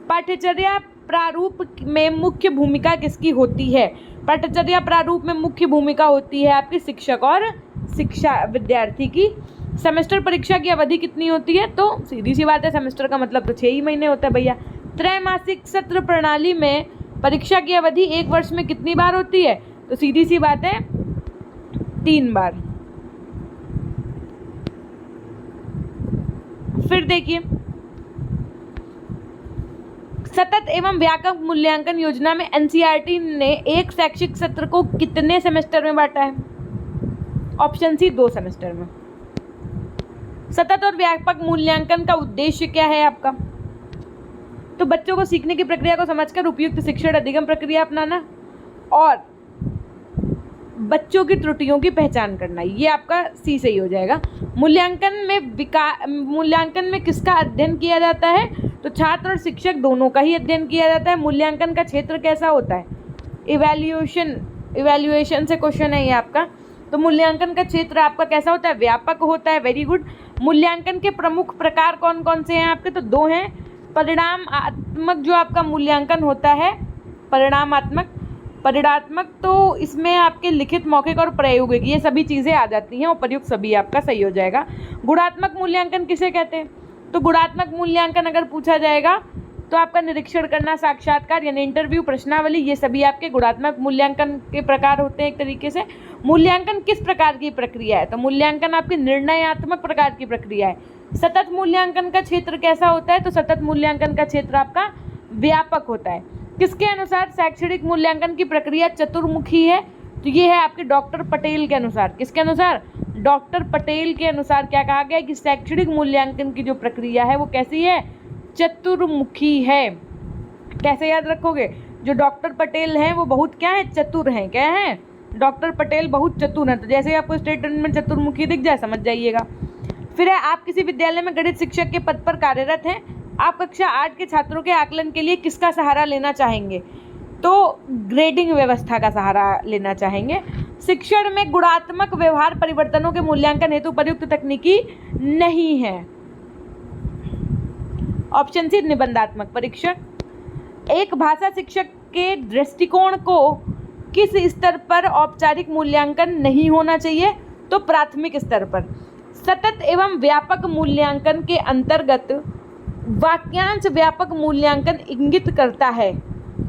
पाठ्यचर्या प्रारूप में मुख्य भूमिका किसकी होती है? पाठ्यचर्या प्रारूप में मुख्य भूमिका होती है आपके शिक्षक और शिक्षा विद्यार्थी की। सेमेस्टर परीक्षा की अवधि कितनी होती है? तो सीधी सी बात है, सेमेस्टर का मतलब तो 6 ही महीने होता है भैया। त्रैमासिक सत्र प्रणाली में परीक्षा की अवधि 1 वर्ष में कितनी बार होती है? तो सीधी सी बात है 3 बार। फिर देखिए, सतत एवं व्यापक मूल्यांकन योजना में NCERT ने एक शैक्षिक सत्र को कितने सेमेस्टर में बांटा है? ऑप्शन सी 2 सेमेस्टर में। सतत और व्यापक मूल्यांकन का उद्देश्य क्या है आपका? तो बच्चों को सीखने की प्रक्रिया को समझकर उपयुक्त शिक्षण अधिगम प्रक्रिया अपनाना और बच्चों की त्रुटियों की पहचान करना, ये आपका सी सही हो जाएगा। मूल्यांकन में किसका अध्ययन किया जाता है? तो छात्र और शिक्षक दोनों का ही अध्ययन किया जाता है। मूल्यांकन का क्षेत्र कैसा होता है? इवैल्यूएशन से क्वेश्चन है ये आपका। तो मूल्यांकन का क्षेत्र आपका कैसा होता है? व्यापक होता है। Very good. मूल्यांकन के प्रमुख प्रकार कौन कौन से हैं आपके? तो 2 हैं। परिणामात्मक जो आपका मूल्यांकन होता है, परिणात्मक तो इसमें आपके लिखित, मौखिक और प्रायोगिक, ये सभी चीज़ें आ जाती हैं। उपयुक्त सभी आपका सही हो जाएगा। गुणात्मक मूल्यांकन किसे कहते हैं? तो गुणात्मक मूल्यांकन अगर पूछा जाएगा तो आपका निरीक्षण करना, साक्षात्कार यानी इंटरव्यू, प्रश्नावली, ये सभी आपके गुणात्मक मूल्यांकन के प्रकार होते हैं एक तरीके से। मूल्यांकन किस प्रकार की प्रक्रिया है? तो मूल्यांकन आपकी निर्णयात्मक प्रकार की प्रक्रिया है। सतत मूल्यांकन का क्षेत्र कैसा होता है? तो सतत मूल्यांकन का क्षेत्र आपका व्यापक होता है। किसके अनुसार शैक्षणिक मूल्यांकन की प्रक्रिया चतुर्मुखी है? तो ये है आपके डॉक्टर पटेल के अनुसार। किसके अनुसार? डॉक्टर पटेल के अनुसार क्या कहा गया कि शैक्षणिक मूल्यांकन की जो प्रक्रिया है वो कैसी है? चतुर्मुखी है। कैसे याद रखोगे? जो डॉक्टर पटेल हैं वो बहुत क्या है? चतुर हैं। क्या है? डॉक्टर पटेल बहुत चतुर हैं। तो जैसे ही आपको स्टेटमेंट में चतुर्मुखी दिख जाए समझ जाइएगा। फिर है, आप किसी विद्यालय में गणित शिक्षक के पद पर कार्यरत हैं। आप कक्षा 8 के छात्रों के आकलन के लिए किसका सहारा लेना चाहेंगे? तो ग्रेडिंग व्यवस्था का सहारा लेना चाहेंगे। शिक्षण में गुणात्मक व्यवहार परिवर्तनों के मूल्यांकन हेतु प्रयुक्त तकनीकी नहीं है। ऑप्शन सी निबंधात्मक परीक्षण। एक भाषा शिक्षक के दृष्टिकोण को किस स्तर पर औपचारिक मूल्यांकन नहीं होना चाहिए? तो प्राथमिक स्तर पर। सतत एवं व्यापक मूल्यांकन के अंतर्गत वाक्यांश व्यापक मूल्यांकन इंगित करता है।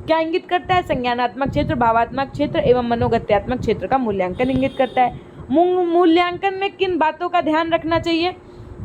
क्या इंगित करता है? संज्ञानात्मक क्षेत्र, भावात्मक क्षेत्र एवं मनोगत्यात्मक क्षेत्र का मूल्यांकन इंगित करता है। मूल्यांकन में किन बातों का ध्यान रखना चाहिए?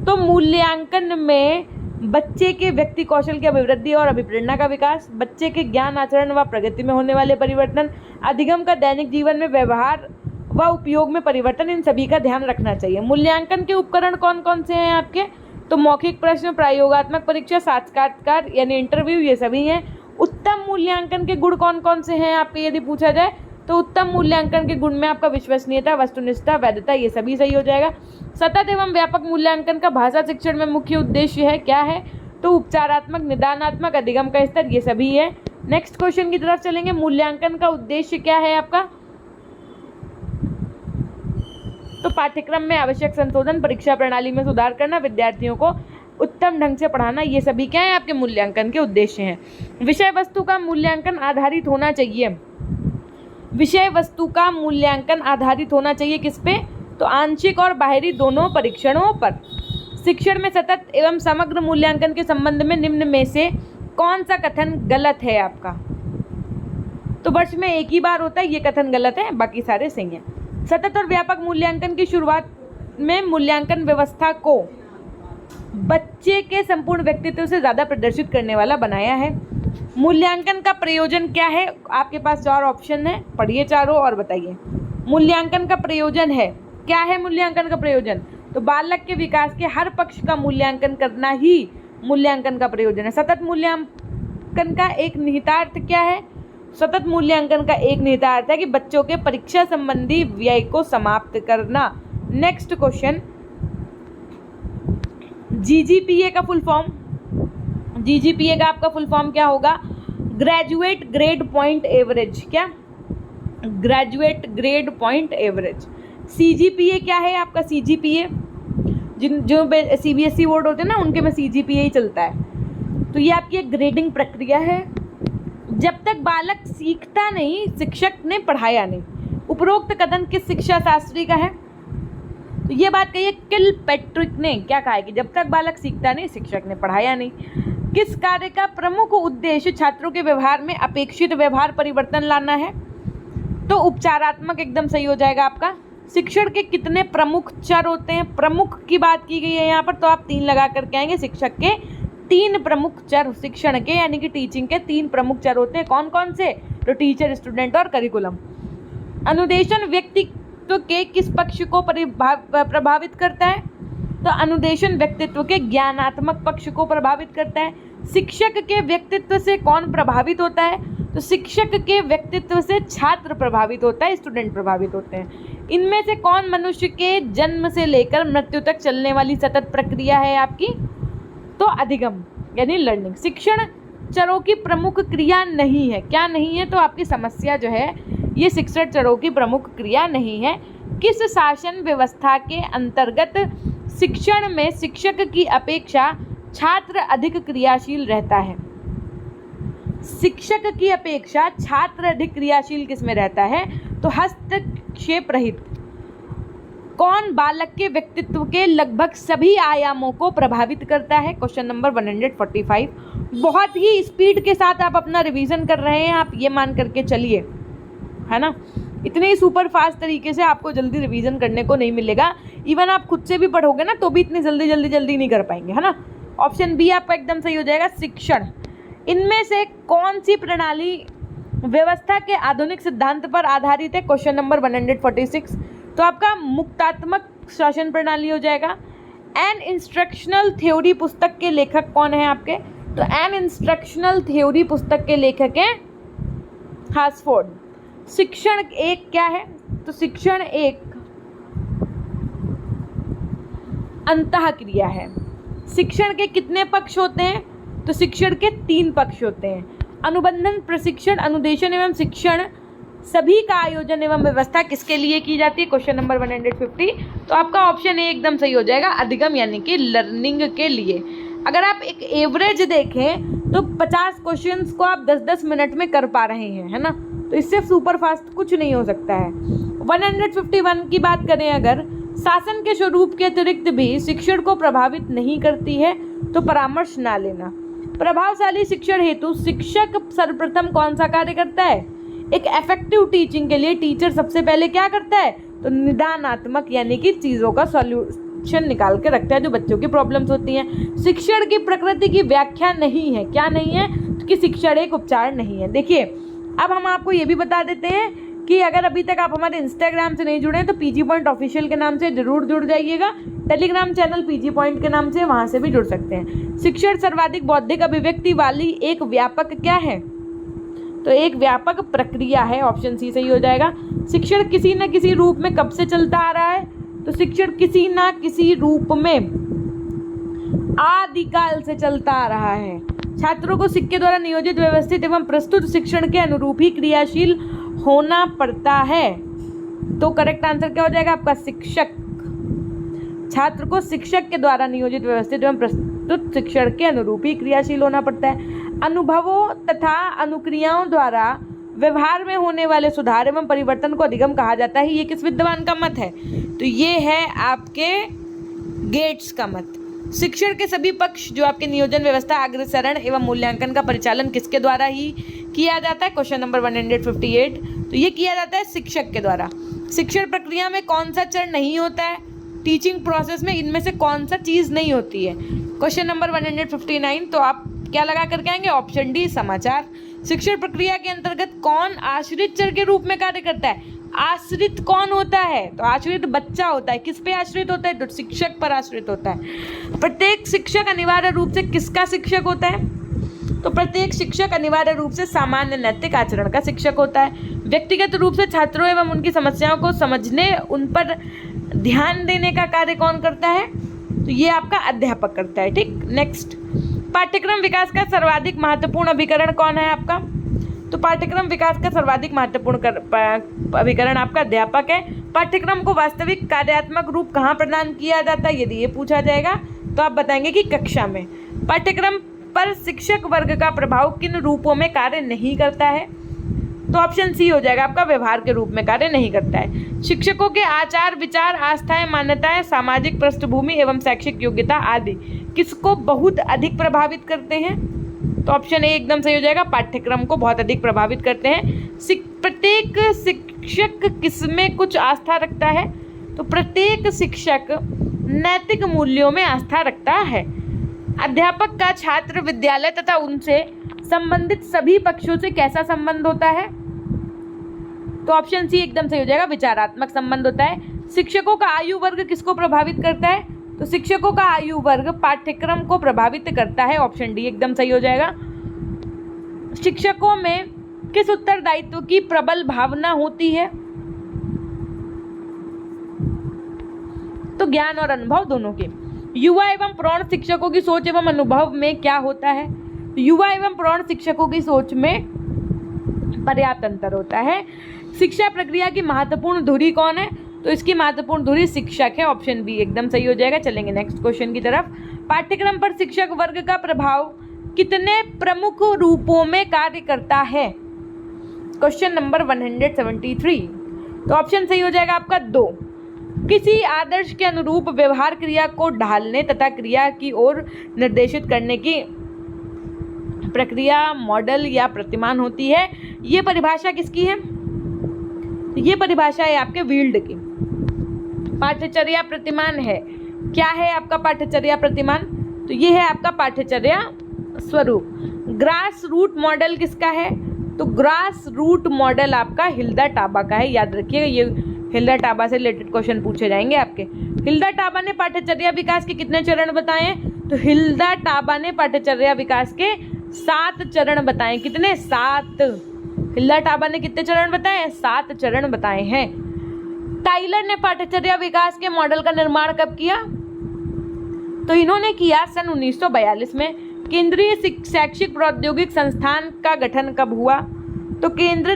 तो मूल्यांकन में बच्चे के व्यक्ति कौशल की अभिवृद्धि और अभिप्रेरणा का विकास, बच्चे के ज्ञान आचरण व प्रगति में होने वाले परिवर्तन, अधिगम का दैनिक जीवन में व्यवहार व उपयोग में परिवर्तन, इन सभी का ध्यान रखना चाहिए। मूल्यांकन के उपकरण कौन कौन से हैं आपके? तो मौखिक प्रश्न, प्रयोगात्मक परीक्षा, साक्षात्कार यानी इंटरव्यू, ये सभी हैं। उत्तम मूल्यांकन के गुण कौन कौन से हैं आपके यदि पूछा जाए तो उत्तम मूल्यांकन के गुण में आपका विश्वसनीयता, वस्तुनिष्ठता, वैधता, ये सभी सही हो जाएगा। सतत एवं व्यापक मूल्यांकन का भाषा शिक्षण में मुख्य उद्देश्य है, क्या है? तो उपचारात्मक, निदानात्मक, अधिगम का स्तर, ये सभी है। नेक्स्ट क्वेश्चन की तरफ चलेंगे। मूल्यांकन का उद्देश्य क्या है आपका? तो पाठ्यक्रम में आवश्यक संशोधन, परीक्षा प्रणाली में सुधार करना, विद्यार्थियों को उत्तम ढंग से पढ़ाना, ये सभी क्या है आपके मूल्यांकन के उद्देश्य हैं। विषय वस्तु का मूल्यांकन आधारित होना चाहिए। विषय वस्तु का मूल्यांकन आधारित होना चाहिए किस पे? तो आंशिक और बाहरी दोनों परीक्षणों पर। शिक्षण में सतत एवं समग्र मूल्यांकन के संबंध में निम्न में से कौन सा कथन गलत है आपका? तो वर्ष में एक ही बार होता है, ये कथन गलत है, बाकी सारे सही हैं। सतत और व्यापक मूल्यांकन की शुरुआत में मूल्यांकन व्यवस्था को बच्चे के संपूर्ण व्यक्तित्व से ज़्यादा प्रदर्शित करने वाला बनाया है। मूल्यांकन का प्रयोजन क्या है? आपके पास 4 ऑप्शन है, पढ़िए चारों और बताइए। मूल्यांकन का प्रयोजन है, क्या है मूल्यांकन का प्रयोजन? तो बालक के विकास के हर पक्ष का मूल्यांकन करना ही मूल्यांकन का प्रयोजन है। सतत मूल्यांकन का एक निहितार्थ क्या है? सतत मूल्यांकन का एक निहितार्थ है कि बच्चों के परीक्षा संबंधी व्यय को समाप्त करना। नेक्स्ट क्वेश्चन, जीजीपीए का फुल फॉर्म, जीजीपीए का आपका फुल फॉर्म क्या होगा? Graduate grade point average. क्या? Graduate grade point average. CGPA क्या है आपका? सीजीपीए जो सीबीएसई बोर्ड होते हैं ना, उनके में सीजीपीए ही चलता है। तो ये आपकी एक ग्रेडिंग प्रक्रिया है। जब तक बालक सीखता नहीं, शिक्षक ने पढ़ाया नहीं। उपरोक्त कथन किस शिक्षा शास्त्री का है? तो ये बात कही है किलपैट्रिक ने। क्या कहा है कि जब तक बालक सीखता नहीं, शिक्षक ने पढ़ाया नहीं। किस कार्य का प्रमुख उद्देश्य छात्रों के व्यवहार में अपेक्षित व्यवहार परिवर्तन लाना है? तो उपचारात्मक एकदम सही हो जाएगा आपका। शिक्षण के कितने प्रमुख चर होते हैं? प्रमुख की बात की गई है यहाँ पर, तो आप 3 लगा करके आएंगे। शिक्षक के 3 प्रमुख चर, शिक्षण के यानी कि टीचिंग के 3 प्रमुख चर होते हैं। कौन कौन से? तो टीचर, स्टूडेंट और करिकुलम। अनुदेशन व्यक्तित्व के किस पक्ष को प्रभावित करता है? तो अनुदेशन व्यक्तित्व के ज्ञानात्मक पक्ष को प्रभावित करता है। शिक्षक के व्यक्तित्व से कौन प्रभावित होता है? तो शिक्षक के व्यक्तित्व से छात्र प्रभावित होता है, स्टूडेंट प्रभावित होते हैं। इनमें से कौन मनुष्य के जन्म से लेकर मृत्यु तक चलने वाली सतत प्रक्रिया है आपकी? तो अधिगम यानी लर्निंग। शिक्षण चरों की प्रमुख क्रिया नहीं है। क्या नहीं है? तो आपकी समस्या जो है ये शिक्षण चरों की प्रमुख क्रिया नहीं है। किस शासन व्यवस्था के अंतर्गत शिक्षण में शिक्षक की अपेक्षा छात्र अधिक क्रियाशील रहता है? शिक्षक की अपेक्षा छात्र अधिक क्रियाशील किस में रहता है? तो हस्तक्षेप रहित। कौन बालक के व्यक्तित्व के लगभग सभी आयामों को प्रभावित करता है? Question number 145। बहुत ही स्पीड के साथ आप अपना रिवीजन कर रहे हैं, आप ये मान करके चलिए, है ना। इतने ही सुपर फास्ट तरीके से आपको जल्दी रिवीजन करने को नहीं मिलेगा। इवन आप खुद से भी पढ़ोगे ना तो भी इतनी जल्दी नहीं कर पाएंगे, है ना। ऑप्शन बी आपका एकदम सही हो जाएगा, शिक्षण। इनमें से कौन सी प्रणाली व्यवस्था के आधुनिक सिद्धांत पर आधारित है? Question number 146। तो आपका मुक्तात्मक शासन प्रणाली हो जाएगा। एन इंस्ट्रक्शनल थ्योरी पुस्तक के लेखक कौन है आपके? तो एन इंस्ट्रक्शनल थ्योरी पुस्तक के लेखक हैं हार्सफोर्ड। शिक्षण एक क्या है? तो शिक्षण एक अंतःक्रिया है। शिक्षण के कितने पक्ष होते हैं? तो शिक्षण के 3 पक्ष होते हैं। अनुबंधन, प्रशिक्षण, अनुदेशन एवं शिक्षण सभी का आयोजन एवं व्यवस्था किसके लिए की जाती है? Question number 150। तो आपका ऑप्शन ए एकदम सही हो जाएगा, अधिगम यानी कि लर्निंग के लिए। अगर आप एक एवरेज देखें तो 50 क्वेश्चंस को आप 10-10 मिनट में कर पा रहे हैं, है ना। तो इससे सुपर फास्ट कुछ नहीं हो सकता है। 151 की बात करें, अगर शासन के स्वरूप के अतिरिक्त भी शिक्षण को प्रभावित नहीं करती है तो परामर्श ना लेना। प्रभावशाली शिक्षण हेतु शिक्षक सर्वप्रथम कौन सा कार्य करता है? एक इफेक्टिव टीचिंग के लिए टीचर सबसे पहले क्या करता है? तो निदानात्मक यानी कि चीज़ों का ऑप्शन निकाल के रखता है जो बच्चों की प्रॉब्लम्स होती हैं। शिक्षण की प्रकृति की व्याख्या नहीं है, क्या नहीं है कि शिक्षण एक उपचार नहीं है। देखिए अब हम आपको ये भी बता देते हैं कि अगर अभी तक आप हमारे इंस्टाग्राम से नहीं जुड़े हैं तो पीजी पॉइंट ऑफिशियल के नाम से जरूर जुड़ जाइएगा। टेलीग्राम चैनल पीजी पॉइंट के नाम से, वहाँ से भी जुड़ सकते हैं। शिक्षण सर्वाधिक बौद्धिक अभिव्यक्ति वाली एक व्यापक क्या है, तो एक व्यापक प्रक्रिया है, ऑप्शन सी सही हो जाएगा। शिक्षण किसी न किसी रूप में कब से चलता आ रहा है, तो शिक्षण किसी न किसी रूप में आदिकाल से चलता आ रहा है। छात्रों को शिक्षक द्वारा नियोजित, व्यवस्थित एवं प्रस्तुत शिक्षण के अनुरूप ही क्रियाशील होना पड़ता है। तो करेक्ट आंसर क्या हो जाएगा आपका, शिक्षक। छात्र को शिक्षक के द्वारा नियोजित, व्यवस्थित एवं प्रस्तुत शिक्षण के अनुरूप ही क्रियाशील होना पड़ता है। अनुभवों तथा अनुक्रियाओं द्वारा व्यवहार में होने वाले सुधार एवं परिवर्तन को अधिगम कहा जाता है। ये किस विद्वान का मत है, तो ये है आपके गेट्स का मत। शिक्षण के सभी पक्ष जो आपके नियोजन, व्यवस्था, अग्रसरण एवं मूल्यांकन का परिचालन किसके द्वारा ही किया जाता है, क्वेश्चन नंबर 158, तो ये किया जाता है शिक्षक के द्वारा। शिक्षण प्रक्रिया में कौन सा चरण नहीं होता है, टीचिंग प्रोसेस में इनमें से कौन सा चीज़ नहीं होती है, क्वेश्चन नंबर 159, तो आप क्या लगा करके आएंगे, ऑप्शन डी समाचार। शिक्षण प्रक्रिया के अंतर्गत कौन आश्रित चर के रूप में कार्य करता है, आश्रित कौन होता है, तो आश्रित बच्चा होता है। किस पे आश्रित होता है, तो शिक्षक पर आश्रित होता है। प्रत्येक शिक्षक अनिवार्य रूप से किसका शिक्षक होता है, तो प्रत्येक शिक्षक अनिवार्य रूप से सामान्य नैतिक आचरण का शिक्षक होता है। व्यक्तिगत रूप से छात्रों एवं उनकी समस्याओं को समझने, उन पर ध्यान देने का कार्य कौन करता है, तो ये आपका अध्यापक करता है। ठीक, नेक्स्ट, पाठ्यक्रम विकास का सर्वाधिक महत्वपूर्ण अभिकरण कौन है आपका, तो पाठ्यक्रम विकास का सर्वाधिक महत्वपूर्ण अभिकरण आपका अध्यापक है। पाठ्यक्रम को वास्तविक कार्यात्मक रूप कहाँ प्रदान किया जाता है, यदि ये पूछा जाएगा तो आप बताएंगे कि कक्षा में। पाठ्यक्रम पर शिक्षक वर्ग का प्रभाव किन रूपों में कार्य नहीं करता है, तो ऑप्शन सी हो जाएगा आपका, व्यवहार के रूप में कार्य नहीं करता है। शिक्षकों के आचार, विचार, आस्थाएं, मान्यताएं, सामाजिक पृष्ठभूमि एवं शैक्षिक योग्यता आदि किसको बहुत अधिक प्रभावित करते हैं, तो ऑप्शन ए एकदम सही हो जाएगा, पाठ्यक्रम को बहुत अधिक प्रभावित करते हैं। प्रत्येक शिक्षक किसमें कुछ आस्था रखता है, तो प्रत्येक शिक्षक नैतिक मूल्यों में आस्था रखता है। अध्यापक का छात्र, विद्यालय तथा उनसे संबंधित सभी पक्षों से कैसा संबंध होता है, तो ऑप्शन सी एकदम सही हो जाएगा, विचारात्मक संबंध होता है। शिक्षकों का आयु वर्ग किसको प्रभावित करता है, तो शिक्षकों का आयु वर्ग पाठ्यक्रम को प्रभावित करता है, ऑप्शन डी एकदम सही हो जाएगा। शिक्षकों में किस उत्तरदायित्व की प्रबल भावना होती है, तो ज्ञान और अनुभव दोनों के। युवा एवं प्रौढ़ शिक्षकों की सोच एवं अनुभव में क्या होता है, युवा एवं प्रौढ़ शिक्षकों की सोच में पर्याप्त अंतर होता है। शिक्षा प्रक्रिया की महत्वपूर्ण धुरी कौन है, तो इसकी महत्वपूर्ण धुरी शिक्षक है, ऑप्शन बी एकदम सही हो जाएगा। चलेंगे नेक्स्ट क्वेश्चन की तरफ। पाठ्यक्रम पर शिक्षक वर्ग का प्रभाव कितने प्रमुख रूपों में कार्य करता है, क्वेश्चन नंबर 173, तो ऑप्शन सही हो जाएगा आपका 2। किसी आदर्श के अनुरूप व्यवहार क्रिया को ढालने तथा क्रिया की ओर निर्देशित करने की प्रक्रिया मॉडल या प्रतिमान होती है। ये परिभाषा किसकी है, ये परिभाषा है आपके वील्ड की। पाठ्यचर्या प्रतिमान है, क्या है आपका पाठ्यचर्या प्रतिमान, तो ये है आपका पाठ्यचर्या स्वरूप। ग्रास रूट मॉडल किसका है, तो ग्रास रूट मॉडल आपका हिल्दा टाबा का है, याद रखिएगा, ये हिल्दा टाबा से रिलेटेड क्वेश्चन पूछे जाएंगे आपके। हिल्दा टाबा ने पाठ्यचर्या विकास के कितने चरण बताए, तो हिल्दा टाबा ने पाठ्यचर्या विकास के 7 चरण बताए। कितने, 7। हिल्दा टाबा ने कितने चरण बताए, 7 चरण बताए हैं। टाइलर ने पाठ्यचर्या विकास के मॉडल का निर्माण कब किया, तो इन्होंने किया सन 1942 में। केंद्रीय शैक्षिक प्रौद्योगिक संस्थान का गठन कब हुआ, तो केंद्रीय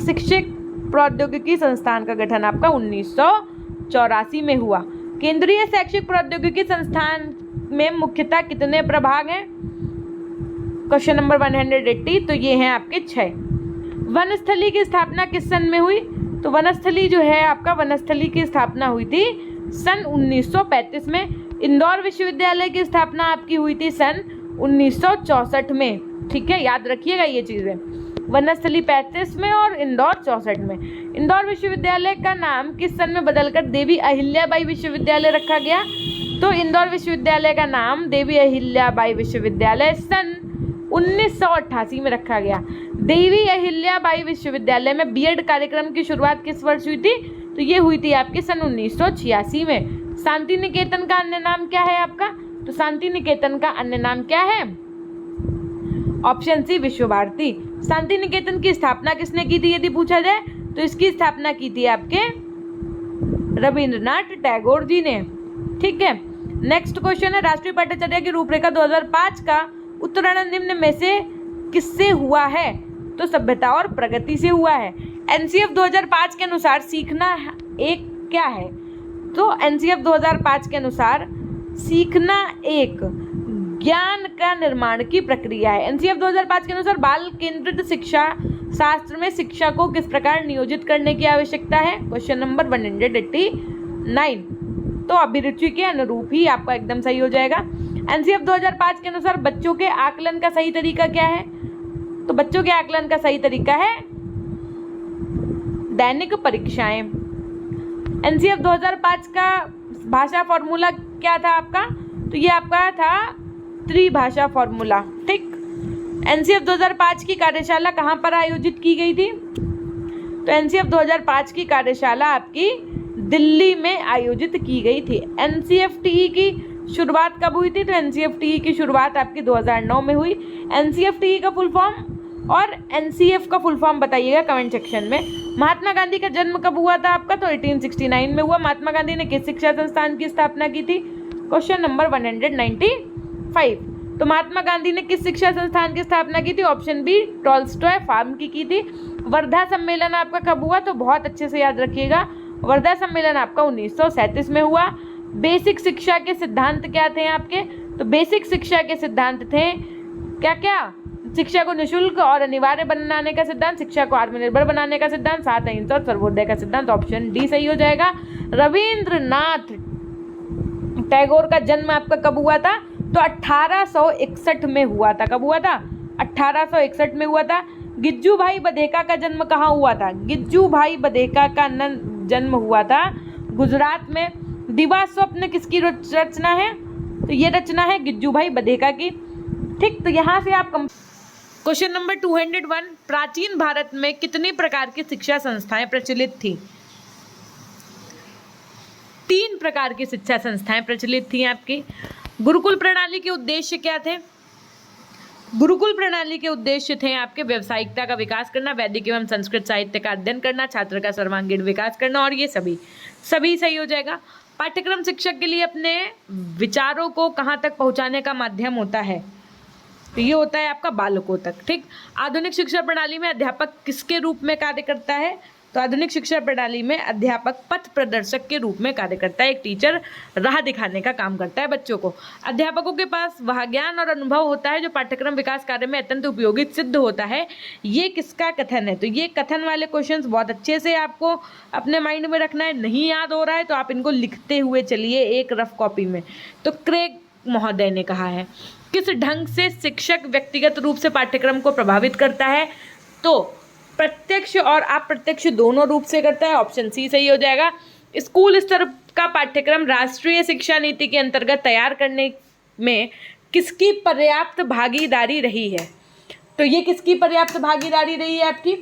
शिक्षक प्रौद्योगिकी संस्थान का गठन आपका 1984 में हुआ। केंद्रीय शैक्षिक प्रौद्योगिकी संस्थान में मुख्यतः कितने प्रभाग हैं, क्वेश्चन नंबर 180, तो ये हैं आपके 6। वनस्थली की स्थापना किस सन में हुई, तो वनस्थली जो है आपका, वनस्थली की स्थापना हुई थी सन 1935 में। इंदौर विश्वविद्यालय की स्थापना आपकी हुई थी सन 1964 में। ठीक है, याद रखिएगा ये चीज़ें। वनस्थली 35 में और इंदौर 64 में। इंदौर विश्वविद्यालय का नाम किस सन में बदलकर देवी अहिल्याबाई विश्वविद्यालय रखा गया? तो इंदौर विश्वविद्यालय का नाम देवी अहिल्याबाई विश्वविद्यालय सन 1988 में रखा गया। देवी अहिल्याबाई विश्वविद्यालय में बीएड कार्यक्रम की शुरुआत किस वर्ष हुई थी? तो ये हुई थी आपके सन 1986 में। शांति निकेतन का अन्य नाम क्या है आपका? तो शांति निकेतन का अन्य नाम क्या है? ऑप्शन सी विश्व भारती। शांति निकेतन की स्थापना किसने की थी यदि पूछा जाए? तो इसकी स्थापना की थी आपके रविंद्रनाथ टैगोर जी ने। ठीक है, नेक्स्ट क्वेश्चन है राष्ट्रीय पाठ्यचर्या की रूपरेखा 2005 का उत्तरण निम्न में से किससे हुआ है? तो सभ्यता और प्रगति से हुआ है। एनसीएफ 2005 के अनुसार सीखना एक क्या है? तो एनसीएफ 2005 के अनुसार सीखना एक ज्ञान का निर्माण की प्रक्रिया है। एनसीएफ 2005 के अनुसार बाल केंद्रित शिक्षा शास्त्र में शिक्षा को किस प्रकार नियोजित करने की आवश्यकता है? Question number 189। तो अभिरुचि के अनुरूप ही आपका एकदम सही हो जाएगा। एनसीएफ 2005 के अनुसार बच्चों के आकलन का सही तरीका क्या है? तो बच्चों के आकलन का सही तरीका है दैनिक परीक्षाएं। एनसीएफ 2005 का भाषा फॉर्मूला क्या था आपका? तो ये आपका था त्रिभाषा फॉर्मूला। ठीक, एनसीएफ 2005 की कार्यशाला कहाँ पर आयोजित की गई थी? तो एनसीएफ 2005 की कार्यशाला आपकी दिल्ली में आयोजित की गई थी। एनसीएफटीई की शुरुआत कब हुई थी? तो एनसीएफटीई की शुरुआत आपकी 2009 में हुई। एनसीएफटीई का फुल फॉर्म और एनसीएफ का फुल फॉर्म बताइएगा कमेंट सेक्शन में। महात्मा गांधी का जन्म कब हुआ था आपका? तो 1869 में हुआ। महात्मा गांधी ने किस शिक्षा संस्थान की स्थापना की थी? Question number 195। तो महात्मा गांधी ने किस शिक्षा संस्थान की स्थापना की थी? ऑप्शन बी टॉल्स्टॉय फार्म की थी। वर्धा सम्मेलन आपका कब हुआ? तो बहुत अच्छे से याद रखिएगा, वर्धा सम्मेलन आपका 1937 में हुआ। बेसिक शिक्षा के सिद्धांत क्या थे आपके? तो बेसिक शिक्षा के सिद्धांत थे क्या क्या? शिक्षा को निःशुल्क और अनिवार्य बनाने का सिद्धांत, शिक्षा को आत्मनिर्भर बनाने का सिद्धांत, साथ अहिंसा और सर्वोदय का सिद्धांत। ऑप्शन डी सही हो जाएगा। रविंद्रनाथ टैगोर का जन्म आपका कब हुआ था? तो 1861 में हुआ था। कब हुआ था? 1861 में हुआ था। गिज्जू भाई बधेका का जन्म कहाँ हुआ था? गिज्जू भाई बधेका का जन्म हुआ था गुजरात में। दिवा स्वप्न किसकी रचना है? तो ये रचना है गिज्जू भाई बधेका की। ठीक, तो यहाँ से आप क्वेश्चन नंबर 201, प्राचीन भारत में कितनी प्रकार की शिक्षा संस्थाएं प्रचलित थी? 3 प्रकार की शिक्षा संस्थाएं प्रचलित थी आपकी। गुरुकुल प्रणाली के उद्देश्य क्या थे? गुरुकुल प्रणाली के उद्देश्य थे आपके व्यावसायिकता का विकास करना, वैदिक एवं संस्कृत साहित्य का अध्ययन करना, छात्र का सर्वांगीण विकास करना, और ये सभी सही हो जाएगा। पाठ्यक्रम शिक्षक के लिए अपने विचारों को कहाँ तक पहुँचाने का माध्यम होता है? तो ये होता है आपका बालकों तक। ठीक, आधुनिक शिक्षा प्रणाली में अध्यापक किसके रूप में कार्य करता है? तो आधुनिक शिक्षा प्रणाली में अध्यापक पथ प्रदर्शक के रूप में कार्य करता है। एक टीचर राह दिखाने का काम करता है बच्चों को। अध्यापकों के पास वह ज्ञान और अनुभव होता है जो पाठ्यक्रम विकास कार्य में अत्यंत उपयोगी सिद्ध होता है। ये किसका कथन है? तो ये कथन वाले क्वेश्चंस बहुत अच्छे से आपको अपने माइंड में रखना है। नहीं याद हो रहा है तो आप इनको लिखते हुए चलिए एक रफ कॉपी में। तो क्रेग महोदय ने कहा है। किस ढंग से शिक्षक व्यक्तिगत रूप से पाठ्यक्रम को प्रभावित करता है? तो प्रत्यक्ष और अप्रत्यक्ष दोनों रूप से करता है। ऑप्शन सी सही हो जाएगा। स्कूल स्तर का पाठ्यक्रम राष्ट्रीय शिक्षा नीति के अंतर्गत तैयार करने में किसकी पर्याप्त भागीदारी रही है? तो ये किसकी पर्याप्त भागीदारी रही है आपकी?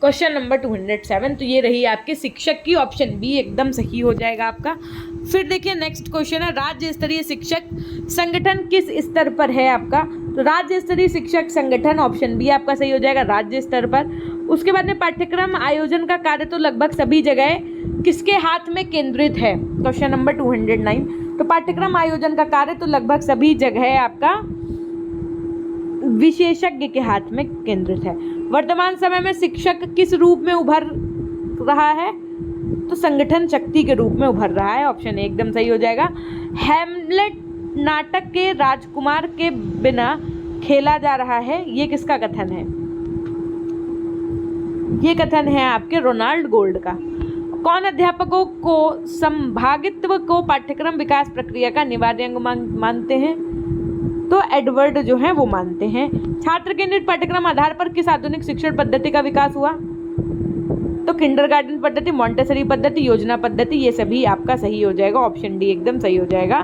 क्वेश्चन नंबर 207, तो ये रही आपके शिक्षक की। ऑप्शन बी एकदम सही हो जाएगा आपका। फिर देखिए नेक्स्ट क्वेश्चन है, राज्य स्तरीय शिक्षक संगठन किस स्तर पर है आपका? तो राज्य स्तरीय शिक्षक संगठन ऑप्शन बी आपका सही हो जाएगा, राज्य स्तर पर। उसके बाद में पाठ्यक्रम आयोजन का कार्य तो लगभग सभी जगह किसके हाथ में केंद्रित है? क्वेश्चन नंबर 209, तो पाठ्यक्रम आयोजन का कार्य तो लगभग सभी जगह आपका विशेषज्ञ के हाथ में केंद्रित है। वर्तमान समय में शिक्षक किस रूप में उभर रहा है? तो संगठन शक्ति के रूप में उभर रहा है। ऑप्शन ए एकदम सही हो जाएगा। हैमलेट नाटक के राजकुमार के बिना खेला जा रहा है, ये किसका कथन है? ये कथन है आपके रोनाल्ड गोल्ड का। कौन अध्यापकों को संभागित्व को पाठ्यक्रम विकास प्रक्रिया का अनिवार्य अंग मानते हैं? तो तो एडवर्ड जो है वो मानते हैं। छात्र केंद्रित पाठ्यक्रम आधार पर किस आधुनिक शिक्षण पद्धति का विकास हुआ? तो किंडरगार्टन पद्धति, मॉन्टेसरी पद्धति, योजना पद्धति, ये सभी आपका सही हो जाएगा। ऑप्शन डी एकदम सही हो जाएगा।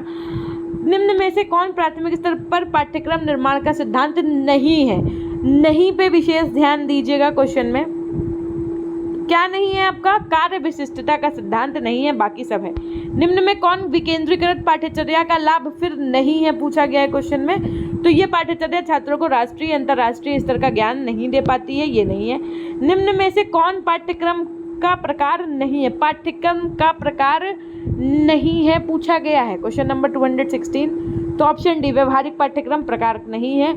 निम्न में से कौन प्राथमिक स्तर पर पाठ्यक्रम निर्माण का सिद्धांत नहीं है? नहीं पे विशेष ध्यान दीजिएगा। क्वेश्चन में क्या नहीं है आपका? कार्य विशिष्टता का सिद्धांत नहीं है, बाकी सब है। निम्न में कौन विकेंद्रीकृत पाठ्यचर्या का लाभ फिर नहीं है, पूछा गया है क्वेश्चन में। तो ये पाठ्यचर्या छात्रों को राष्ट्रीय अंतर्राष्ट्रीय स्तर का ज्ञान नहीं दे पाती है, ये नहीं है। निम्न में से कौन पाठ्यक्रम का प्रकार नहीं है? पाठ्यक्रम का प्रकार नहीं है, पूछा गया है क्वेश्चन नंबर 216। तो ऑप्शन डी व्यवहारिक पाठ्यक्रम प्रकार नहीं है।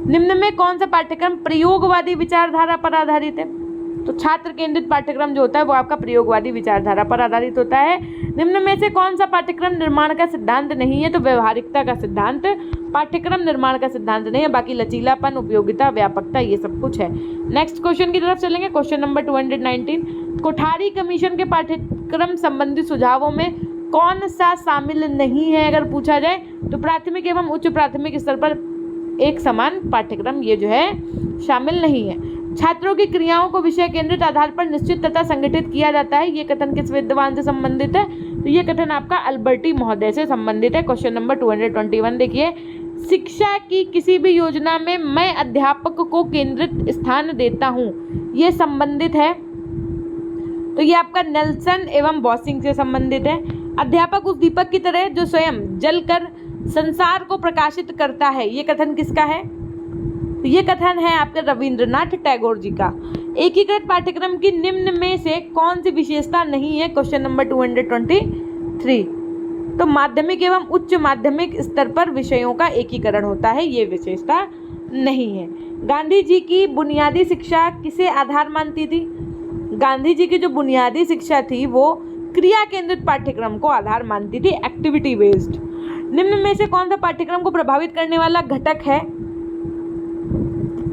निम्न में कौन सा पाठ्यक्रम प्रयोगवादी विचारधारा पर आधारित है? तो छात्र केंद्रित पाठ्यक्रम जो होता है वो आपका प्रयोगवादी विचारधारा पर आधारित होता है। निम्न में से कौन सा पाठ्यक्रम निर्माण का सिद्धांत नहीं है? तो व्यवहारिकता का सिद्धांत पाठ्यक्रम निर्माण का सिद्धांत नहीं है, बाकी लचीलापन, उपयोगिता, व्यापकता, ये सब कुछ है। नेक्स्ट क्वेश्चन की तरफ चलेंगे। क्वेश्चन नंबर 219, कोठारी कमीशन के पाठ्यक्रम संबंधी सुझावों में कौन सा शामिल नहीं है अगर पूछा जाए? तो प्राथमिक एवं उच्च प्राथमिक स्तर पर एक समान पाठ्यक्रम, ये जो है शामिल नहीं है। छात्रों की क्रियाओं को विषय केंद्रित आधार पर निश्चित तथा संगठित किया जाता है, ये कथन किस विद्वान से संबंधित है? तो ये कथन आपका अल्बर्टी महोदय से संबंधित है। क्वेश्चन नंबर 221 देखिए, शिक्षा की किसी भी योजना में मैं अध्यापक को केंद्रित स्थान देता हूँ, ये संबंधित है। तो ये आपका नेल्सन एवं बॉसिंग से संबंधित है। अध्यापक उस दीपक की तरह जो स्वयं जलकर संसार को प्रकाशित करता है, ये कथन किसका है? तो ये कथन है आपके रविंद्रनाथ टैगोर जी का। एकीकृत पाठ्यक्रम की निम्न में से कौन सी विशेषता नहीं है? Question number 223। तो माध्यमिक एवं उच्च माध्यमिक स्तर पर विषयों का एकीकरण होता है, ये विशेषता नहीं है। गांधी जी की बुनियादी शिक्षा किसे आधार मानती थी? गांधी जी की जो बुनियादी शिक्षा थी वो क्रिया केंद्रित पाठ्यक्रम को आधार मानती थी, एक्टिविटी बेस्ड। निम्न में से कौन सा पाठ्यक्रम को प्रभावित करने वाला घटक है?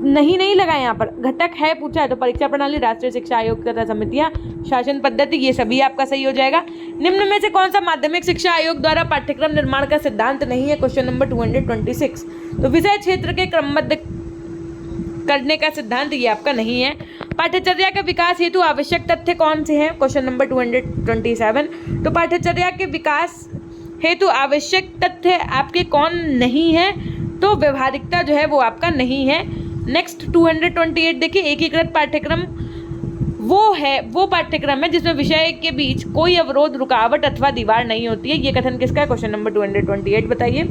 नहीं लगा यहाँ पर, घटक है पूछा है। तो परीक्षा प्रणाली, राष्ट्रीय शिक्षा आयोग तथा समितियां, शासन पद्धति, ये सभी आपका सही हो जाएगा। निम्न में से कौन सा माध्यमिक शिक्षा आयोग द्वारा पाठ्यक्रम निर्माण का सिद्धांत नहीं है? Question number 226। तो विषय क्षेत्र के क्रमबद्ध करने का सिद्धांत ये आपका नहीं है। पाठ्यचर्या के विकास हेतु आवश्यक तथ्य कौन से हैं? Question number 227। तो पाठ्यचर्या के विकास हेतु आवश्यक तथ्य आपके कौन नहीं है? तो व्यवहारिकता जो है वो आपका नहीं है। नेक्स्ट 228 देखिए, एकीकृत पाठ्यक्रम वो पाठ्यक्रम है जिसमें विषय के बीच कोई अवरोध, रुकावट अथवा दीवार नहीं होती है, ये कथन किसका है? क्वेश्चन नंबर 228 बताइए।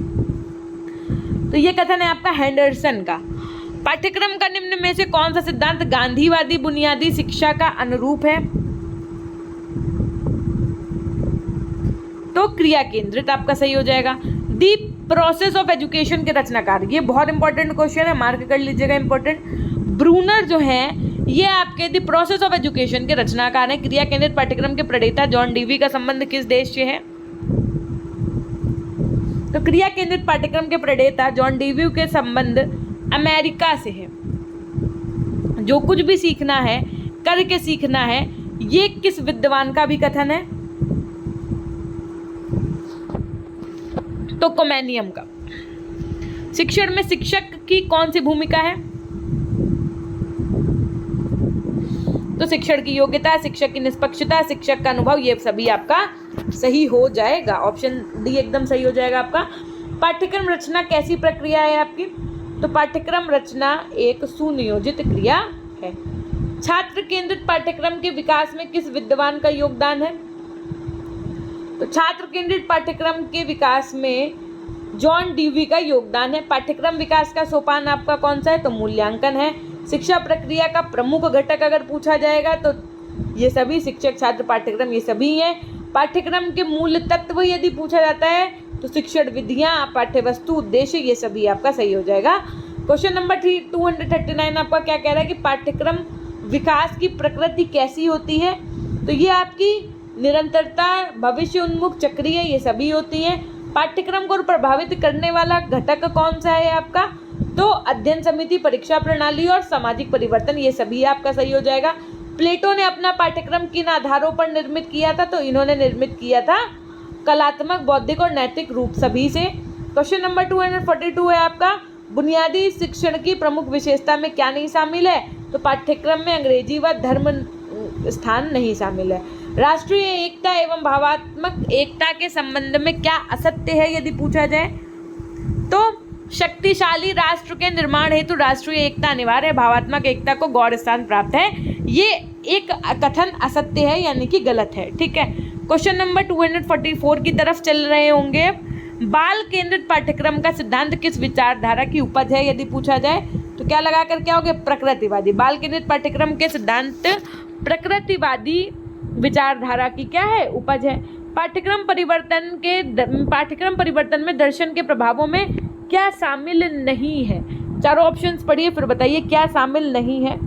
तो ये कथन है आपका हेंडरसन का। पाठ्यक्रम का निम्न में से कौन सा सिद्धांत गांधीवादी बुनियादी शिक्षा का अनुरूप है? तो क्रिया केंद्रित आपका सही हो जाएगा। दी प्रोसेस ऑफ एजुकेशन के रचनाकार, ये बहुत इंपॉर्टेंट क्वेश्चन है, मार्क कर लीजिएगा इंपॉर्टेंट। ब्रूनर जो है ये आपके दी प्रोसेस ऑफ एजुकेशन के रचनाकार हैं। क्रिया केंद्रित पाठ्यक्रम के प्रणेता जॉन डीवी का संबंध किस देश से है? तो क्रिया केंद्रित पाठ्यक्रम के प्रणेता जॉन डीवी के संबंध अमेरिका से है। जो कुछ भी सीखना है करके सीखना है, ये किस विद्वान का भी कथन है? तो कोमेनियम का। शिक्षण में शिक्षक की कौन सी भूमिका है? तो शिक्षण की योग्यता, शिक्षक की निष्पक्षता, शिक्षक का अनुभव, ये सभी आपका सही हो जाएगा। ऑप्शन डी एकदम सही हो जाएगा आपका। पाठ्यक्रम रचना कैसी प्रक्रिया है आपकी? तो पाठ्यक्रम रचना एक सुनियोजित क्रिया है। छात्र केंद्रित पाठ्यक्रम के विकास में किस विद्वान का योगदान है? तो छात्र केंद्रित पाठ्यक्रम के विकास में जॉन डीवी का योगदान है। पाठ्यक्रम विकास का सोपान आपका कौन सा है? तो मूल्यांकन है। शिक्षा प्रक्रिया का प्रमुख घटक अगर पूछा जाएगा तो ये सभी शिक्षक, छात्र, पाठ्यक्रम, ये सभी हैं। पाठ्यक्रम के मूल तत्व यदि पूछा जाता है तो शिक्षण विधियां, पाठ्यवस्तु, उद्देश्य, ये सभी आपका सही हो जाएगा। क्वेश्चन नंबर 239 आपका क्या कह रहा है कि पाठ्यक्रम विकास की प्रकृति कैसी होती है? तो ये आपकी निरंतरता, भविष्य उन्मुख, चक्रीय, ये सभी होती हैं। पाठ्यक्रम को प्रभावित करने वाला घटक कौन सा है आपका? तो अध्ययन समिति, परीक्षा प्रणाली और सामाजिक परिवर्तन, ये सभी आपका सही हो जाएगा। प्लेटो ने अपना पाठ्यक्रम किन आधारों पर निर्मित किया था? तो इन्होंने निर्मित किया था कलात्मक, बौद्धिक और नैतिक रूप सभी से। क्वेश्चन नंबर 242 है आपका, बुनियादी शिक्षण की प्रमुख विशेषता में क्या नहीं शामिल है? तो पाठ्यक्रम में अंग्रेजी व धर्म स्थान नहीं शामिल है। राष्ट्रीय एकता एवं भावात्मक एकता के संबंध में क्या असत्य है यदि पूछा जाए? तो शक्तिशाली राष्ट्र के निर्माण हेतु राष्ट्रीय एकता अनिवार्य है, भावात्मक एकता को गौर स्थान प्राप्त है। ये एक कथन असत्य है, यानी कि गलत है। ठीक है, क्वेश्चन नंबर 244 की तरफ चल रहे होंगे। बाल केंद्रित पाठ्यक्रम का सिद्धांत किस विचारधारा की उपज है यदि पूछा जाए? तो क्या लगा कर क्या हो गया? प्रकृतिवादी। बाल केंद्रित पाठ्यक्रम के सिद्धांत प्रकृतिवादी विचारधारा की क्या है? उपज है। पाठ्यक्रम परिवर्तन में दर्शन के प्रभावों में क्या शामिल नहीं है? चारों ऑप्शंस पढ़िए फिर बताइए क्या शामिल नहीं है।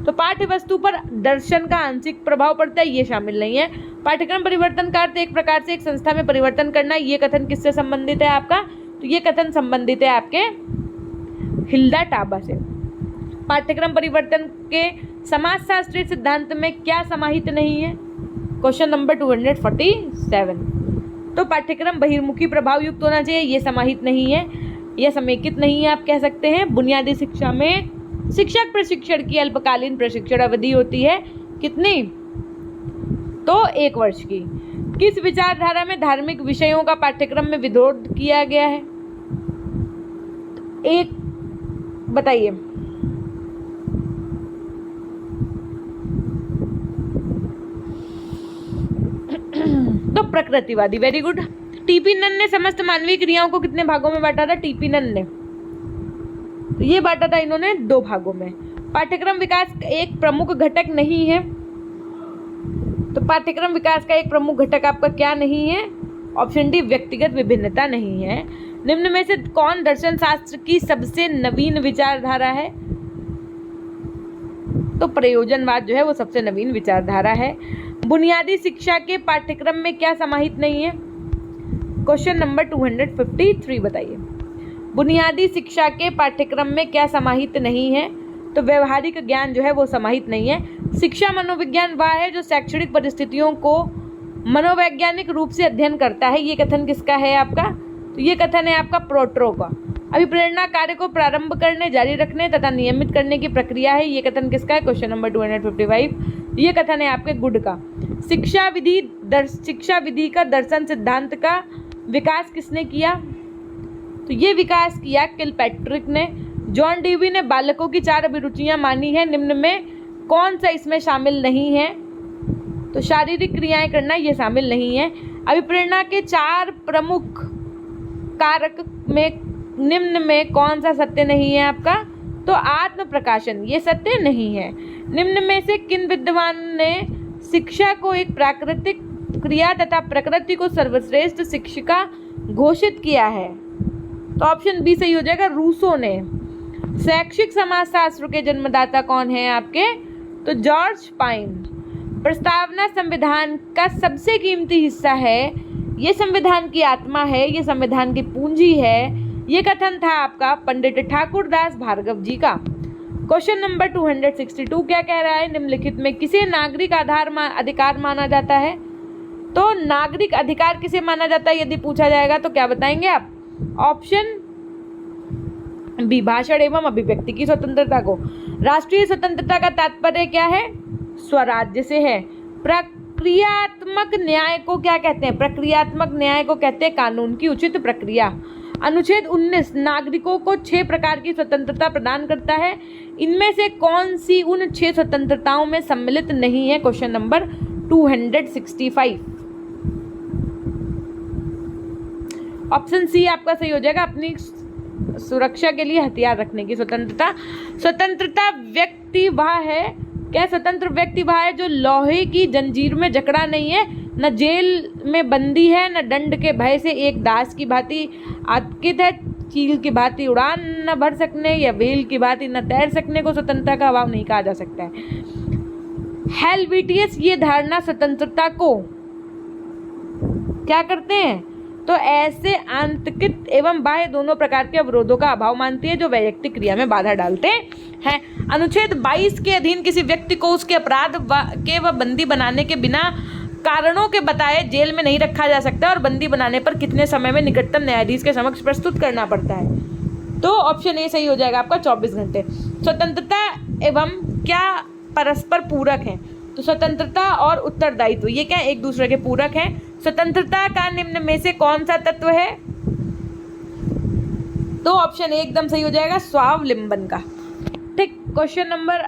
तो पाठ्य वस्तु पर दर्शन का आंशिक प्रभाव पड़ता है, ये शामिल नहीं है। पाठ्यक्रम परिवर्तन का अर्थ एक प्रकार से एक संस्था में परिवर्तन करना, ये कथन किससे संबंधित है आपका? तो ये कथन संबंधित है आपके हिल्डा टाबा से। पाठ्यक्रम परिवर्तन के समाजशास्त्रीय सिद्धांत में क्या समाहित नहीं है? Question number 247। तो पाठ्यक्रम बहिर्मुखी प्रभाव युक्त होना चाहिए, ये समाहित नहीं है, यह समेकित नहीं है, आप कह सकते हैं। बुनियादी शिक्षा में शिक्षक प्रशिक्षण की अल्पकालीन प्रशिक्षण अवधि होती है कितनी? तो 1 वर्ष की। किस विचारधारा में धार्मिक विषयों का पाठ्यक्रम में विरोध किया गया है? एक बताइए। तो प्रकृतिवादी। Very good. टीपी नन ने समस्त मानवीय क्रियाओं को कितने भागों में बांटा था? टीपी नन ने तो ये बांटा था इन्होंने 2 भागों में। पाठ्यक्रम विकास एक प्रमुख घटक नहीं है, तो पाठ्यक्रम विकास का एक प्रमुख घटक आपका क्या नहीं है? ऑप्शन डी व्यक्तिगत विभिन्नता नहीं है। निम्न में से कौन दर्शन शास्त्र की सबसे नवीन विचारधारा है? तो प्रयोजनवाद जो है वो सबसे नवीन विचारधारा है। बुनियादी शिक्षा के पाठ्यक्रम में क्या समाहित नहीं है? क्वेश्चन नंबर 253 बताइए। बुनियादी शिक्षा के पाठ्यक्रम में क्या समाहित नहीं है? तो व्यवहारिक ज्ञान जो है वो समाहित नहीं है। शिक्षा मनोविज्ञान वह है जो शैक्षणिक परिस्थितियों को मनोवैज्ञानिक रूप से अध्ययन करता है, ये कथन किसका है आपका? तो ये कथन है आपका प्रोट्रो का। अभिप्रेरणा कार्य को प्रारंभ करने, जारी रखने तथा नियमित करने की प्रक्रिया है, ये कथन किसका है? Question number 255। ये कथन है आपके गुड का। शिक्षा विधि का दर्शन सिद्धांत का विकास किसने किया? तो ये विकास किया किलपैट्रिक ने। जॉन डीवी ने बालकों की 4 अभिरुचियां मानी है, निम्न में कौन सा इसमें शामिल नहीं है? तो शारीरिक क्रियाएं करना ये शामिल नहीं है। अभिप्रेरणा के 4 प्रमुख कारक में निम्न में कौन सा सत्य नहीं है आपका? तो आत्म प्रकाशन, ये सत्य नहीं है। निम्न में से किन विद्वान ने शिक्षा को एक प्राकृतिक क्रिया तथा प्रकृति को सर्वश्रेष्ठ शिक्षिका घोषित किया है? तो ऑप्शन बी सही हो जाएगा, रूसो ने। शैक्षिक समाजशास्त्र के जन्मदाता कौन है आपके? तो जॉर्ज पाइन। प्रस्तावना संविधान का सबसे कीमती हिस्सा है, ये संविधान की आत्मा है, ये संविधान की पूंजी है, ये कथन था आपका पंडित ठाकुरदास भार्गव जी का। क्वेश्चन नंबर 262 क्या कह रहा है? निम्नलिखित में किसे नागरिक अधिकार माना जाता है? तो नागरिक अधिकार किसे माना जाता है यदि पूछा जाएगा तो क्या बताएंगे आप? ऑप्शन बी भाषण एवं अभिव्यक्ति की स्वतंत्रता को। राष्ट्रीय स्वतंत्रता का तात्पर्य क्या है? स्वराज्य से है। प्रक्रियात्मक न्याय को क्या कहते हैं? प्रक्रियात्मक न्याय को कहते हैं कानून की उचित प्रक्रिया। अनुच्छेद 19 नागरिकों को 6 प्रकार की स्वतंत्रता प्रदान करता है, इनमें से कौन सी उन 6 स्वतंत्रताओं में सम्मिलित नहीं है? Question number 265। ऑप्शन सी आपका सही हो जाएगा, अपनी सुरक्षा के लिए हथियार रखने की स्वतंत्रता। स्वतंत्रता व्यक्ति वह है, क्या स्वतंत्र व्यक्ति वह है जो लोहे की जंजीर में जकड़ा नहीं है, न जेल में बंदी है, न दंड के भय से एक दास की भांति आतंकित है, चील की भांति उड़ान न भर सकने या व्हेल की भांति न तैर सकने को स्वतंत्रता का अभाव नहीं कहा जा सकता है। हेल्वेटियस ये धारणा स्वतंत्रता को क्या करते हैं? तो ऐसे आंतरिक एवं बाह्य दोनों प्रकार के अवरोधों का अभाव मानती है जो वैयक्तिक क्रिया में बाधा डालते हैं। अनुच्छेद 22 के अधीन किसी व्यक्ति को उसके अपराध के व बंदी बनाने के बिना कारणों के बताए जेल में नहीं रखा जा सकता और बंदी बनाने पर कितने समय में निकटतम न्यायाधीश के समक्ष प्रस्तुत करना पड़ता है। तो ऑप्शन ए सही हो जाएगा आपका 24 घंटे। स्वतंत्रता एवं क्या परस्पर पूरक हैं? तो स्वतंत्रता और उत्तरदायित्व ये क्या एक दूसरे के पूरक हैं। स्वतंत्रता का निम्न में से कौन सा तत्व है? तो ऑप्शन ए एकदम सही हो जाएगा स्वावलंबन का। ठीक, क्वेश्चन नंबर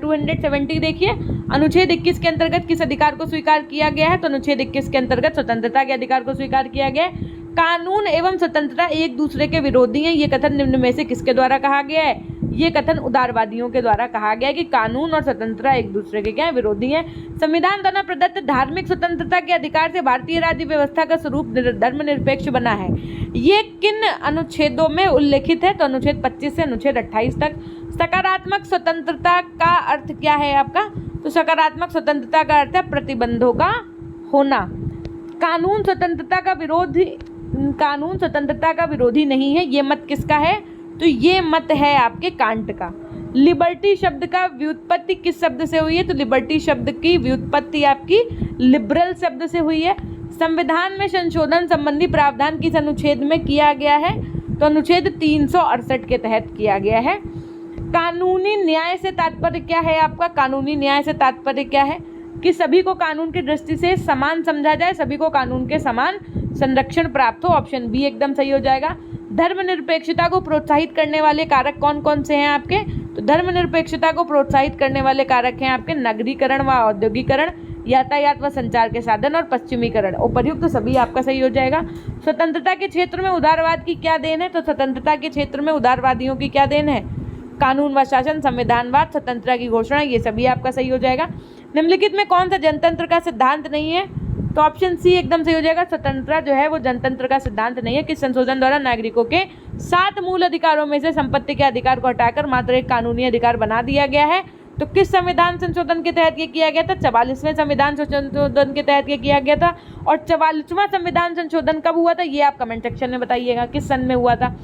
270 देखिए, अनुच्छेद 21 के अंतर्गत किस अधिकार को स्वीकार किया गया है? तो अनुच्छेद 21 के अंतर्गत स्वतंत्रता के अधिकार को स्वीकार किया गया है। कानून एवं स्वतंत्रता एक दूसरे के विरोधी हैं, ये कथन निम्न में से किसके द्वारा कहा गया है? ये कथन उदारवादियों के द्वारा कहा गया है कि कानून और स्वतंत्रता एक दूसरे के क्या है? विरोधी हैं। संविधान द्वारा प्रदत्त धार्मिक स्वतंत्रता के अधिकार से भारतीय राज्य व्यवस्था का स्वरूप धर्मनिरपेक्ष बना है। ये किन अनुच्छेदों में उल्लेखित है? तो अनुच्छेद 25 से अनुच्छेद 28 तक। सकारात्मक स्वतंत्रता का अर्थ क्या है आपका? तो सकारात्मक स्वतंत्रता का अर्थ है प्रतिबंधों का होना। कानून स्वतंत्रता का विरोधी नहीं है, ये मत किसका है? तो ये मत है आपके कांट का। लिबर्टी शब्द का व्युत्पत्ति किस शब्द से हुई है? तो लिबर्टी शब्द की व्युत्पत्ति आपकी लिबरल शब्द से हुई है। संविधान में संशोधन संबंधी प्रावधान किस अनुच्छेद में किया गया है? तो अनुच्छेद 368 के तहत किया गया है। कानूनी न्याय से तात्पर्य क्या है आपका? कानूनी न्याय से तात्पर्य क्या है? कि सभी को कानून की दृष्टि से समान समझा जाए, सभी को कानून के समान संरक्षण प्राप्त हो। ऑप्शन बी एकदम सही हो जाएगा। धर्मनिरपेक्षता को प्रोत्साहित करने वाले कारक कौन कौन से हैं आपके? तो धर्मनिरपेक्षता को प्रोत्साहित करने वाले कारक हैं आपके नगरीकरण व औद्योगिकरण, यातायात व संचार के साधन और पश्चिमीकरण। उपर्युक्त तो सभी आपका सही हो जाएगा। स्वतंत्रता के क्षेत्र में उदारवाद की क्या देन है? तो स्वतंत्रता के क्षेत्र में उदारवादियों की क्या देन है? कानून व शासन, संविधानवाद, स्वतंत्रता की घोषणा, ये सभी आपका सही हो जाएगा। निम्नलिखित में कौन सा जनतंत्र का सिद्धांत नहीं है? तो ऑप्शन सी एकदम सही हो जाएगा। स्वतंत्रता जो है वो जनतंत्र का सिद्धांत नहीं है। किस संशोधन द्वारा नागरिकों के 7 मूल अधिकारों में से संपत्ति के अधिकार को हटाकर मात्र एक कानूनी अधिकार बना दिया गया है? तो किस संविधान संशोधन के तहत ये किया गया था? 44वें संविधान संशोधन के तहत ये किया गया था। और 44वां संविधान संशोधन कब हुआ था? ये आप कमेंट सेक्शन में बताइएगा किस सन में हुआ था।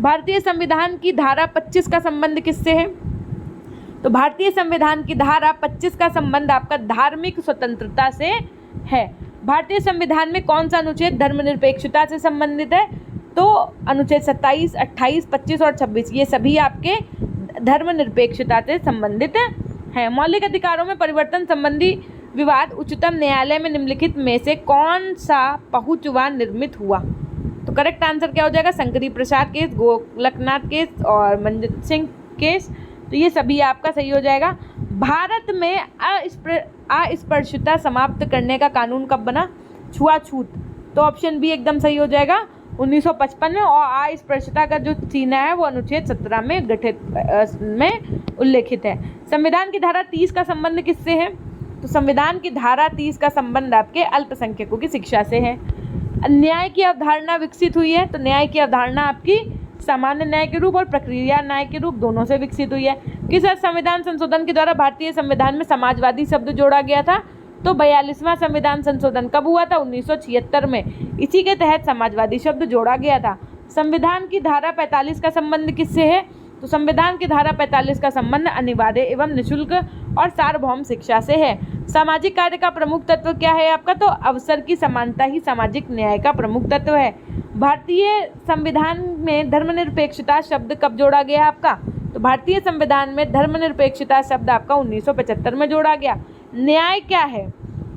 भारतीय संविधान की धारा 25 का संबंध किससे है? तो भारतीय संविधान की धारा 25 का संबंध आपका धार्मिक स्वतंत्रता से है। भारतीय संविधान में कौन सा अनुच्छेद धर्मनिरपेक्षता से संबंधित है? तो अनुच्छेद 27, 28, 25 और 26 ये सभी आपके धर्मनिरपेक्षता से संबंधित हैं। मौलिक अधिकारों में परिवर्तन संबंधी विवाद उच्चतम न्यायालय में निम्नलिखित में से कौन सा पहुंचवा निर्मित हुआ? तो करेक्ट आंसर क्या हो जाएगा? शंकरी प्रसाद केस, गोलकनाथ केस और मंजन सिंह केस। तो ये सभी आपका सही हो जाएगा। भारत में अस्पृश्यता समाप्त करने का कानून कब बना? छुआछूत। तो ऑप्शन बी एकदम सही हो जाएगा 1955 में। और अस्पृश्यता का जो सीना है वो अनुच्छेद 17 में गठित में उल्लेखित है। संविधान की धारा 30 का संबंध किससे है? तो संविधान की धारा 30 का संबंध आपके अल्पसंख्यकों की शिक्षा से है। न्याय की अवधारणा विकसित हुई है। तो न्याय की अवधारणा आपकी सामान्य न्याय के रूप और प्रक्रिया न्याय के रूप दोनों से विकसित हुई है। किस संविधान संशोधन के द्वारा भारतीय संविधान में समाजवादी शब्द जोड़ा गया था? तो 42वां संविधान संशोधन कब हुआ था? 1976 में। इसी के तहत समाजवादी शब्द जोड़ा गया था। संविधान की धारा 45 का संबंध किससे है? तो संविधान की धारा 45 का संबंध अनिवार्य एवं निःशुल्क और सार्वभौम शिक्षा से है। सामाजिक कार्य का प्रमुख तत्व क्या है आपका? तो अवसर की समानता ही सामाजिक न्याय का प्रमुख तत्व है। भारतीय संविधान में धर्मनिरपेक्षता शब्द कब जोड़ा गया आपका? तो भारतीय संविधान में धर्मनिरपेक्षता शब्द आपका 1975 में जोड़ा गया। न्याय क्या है?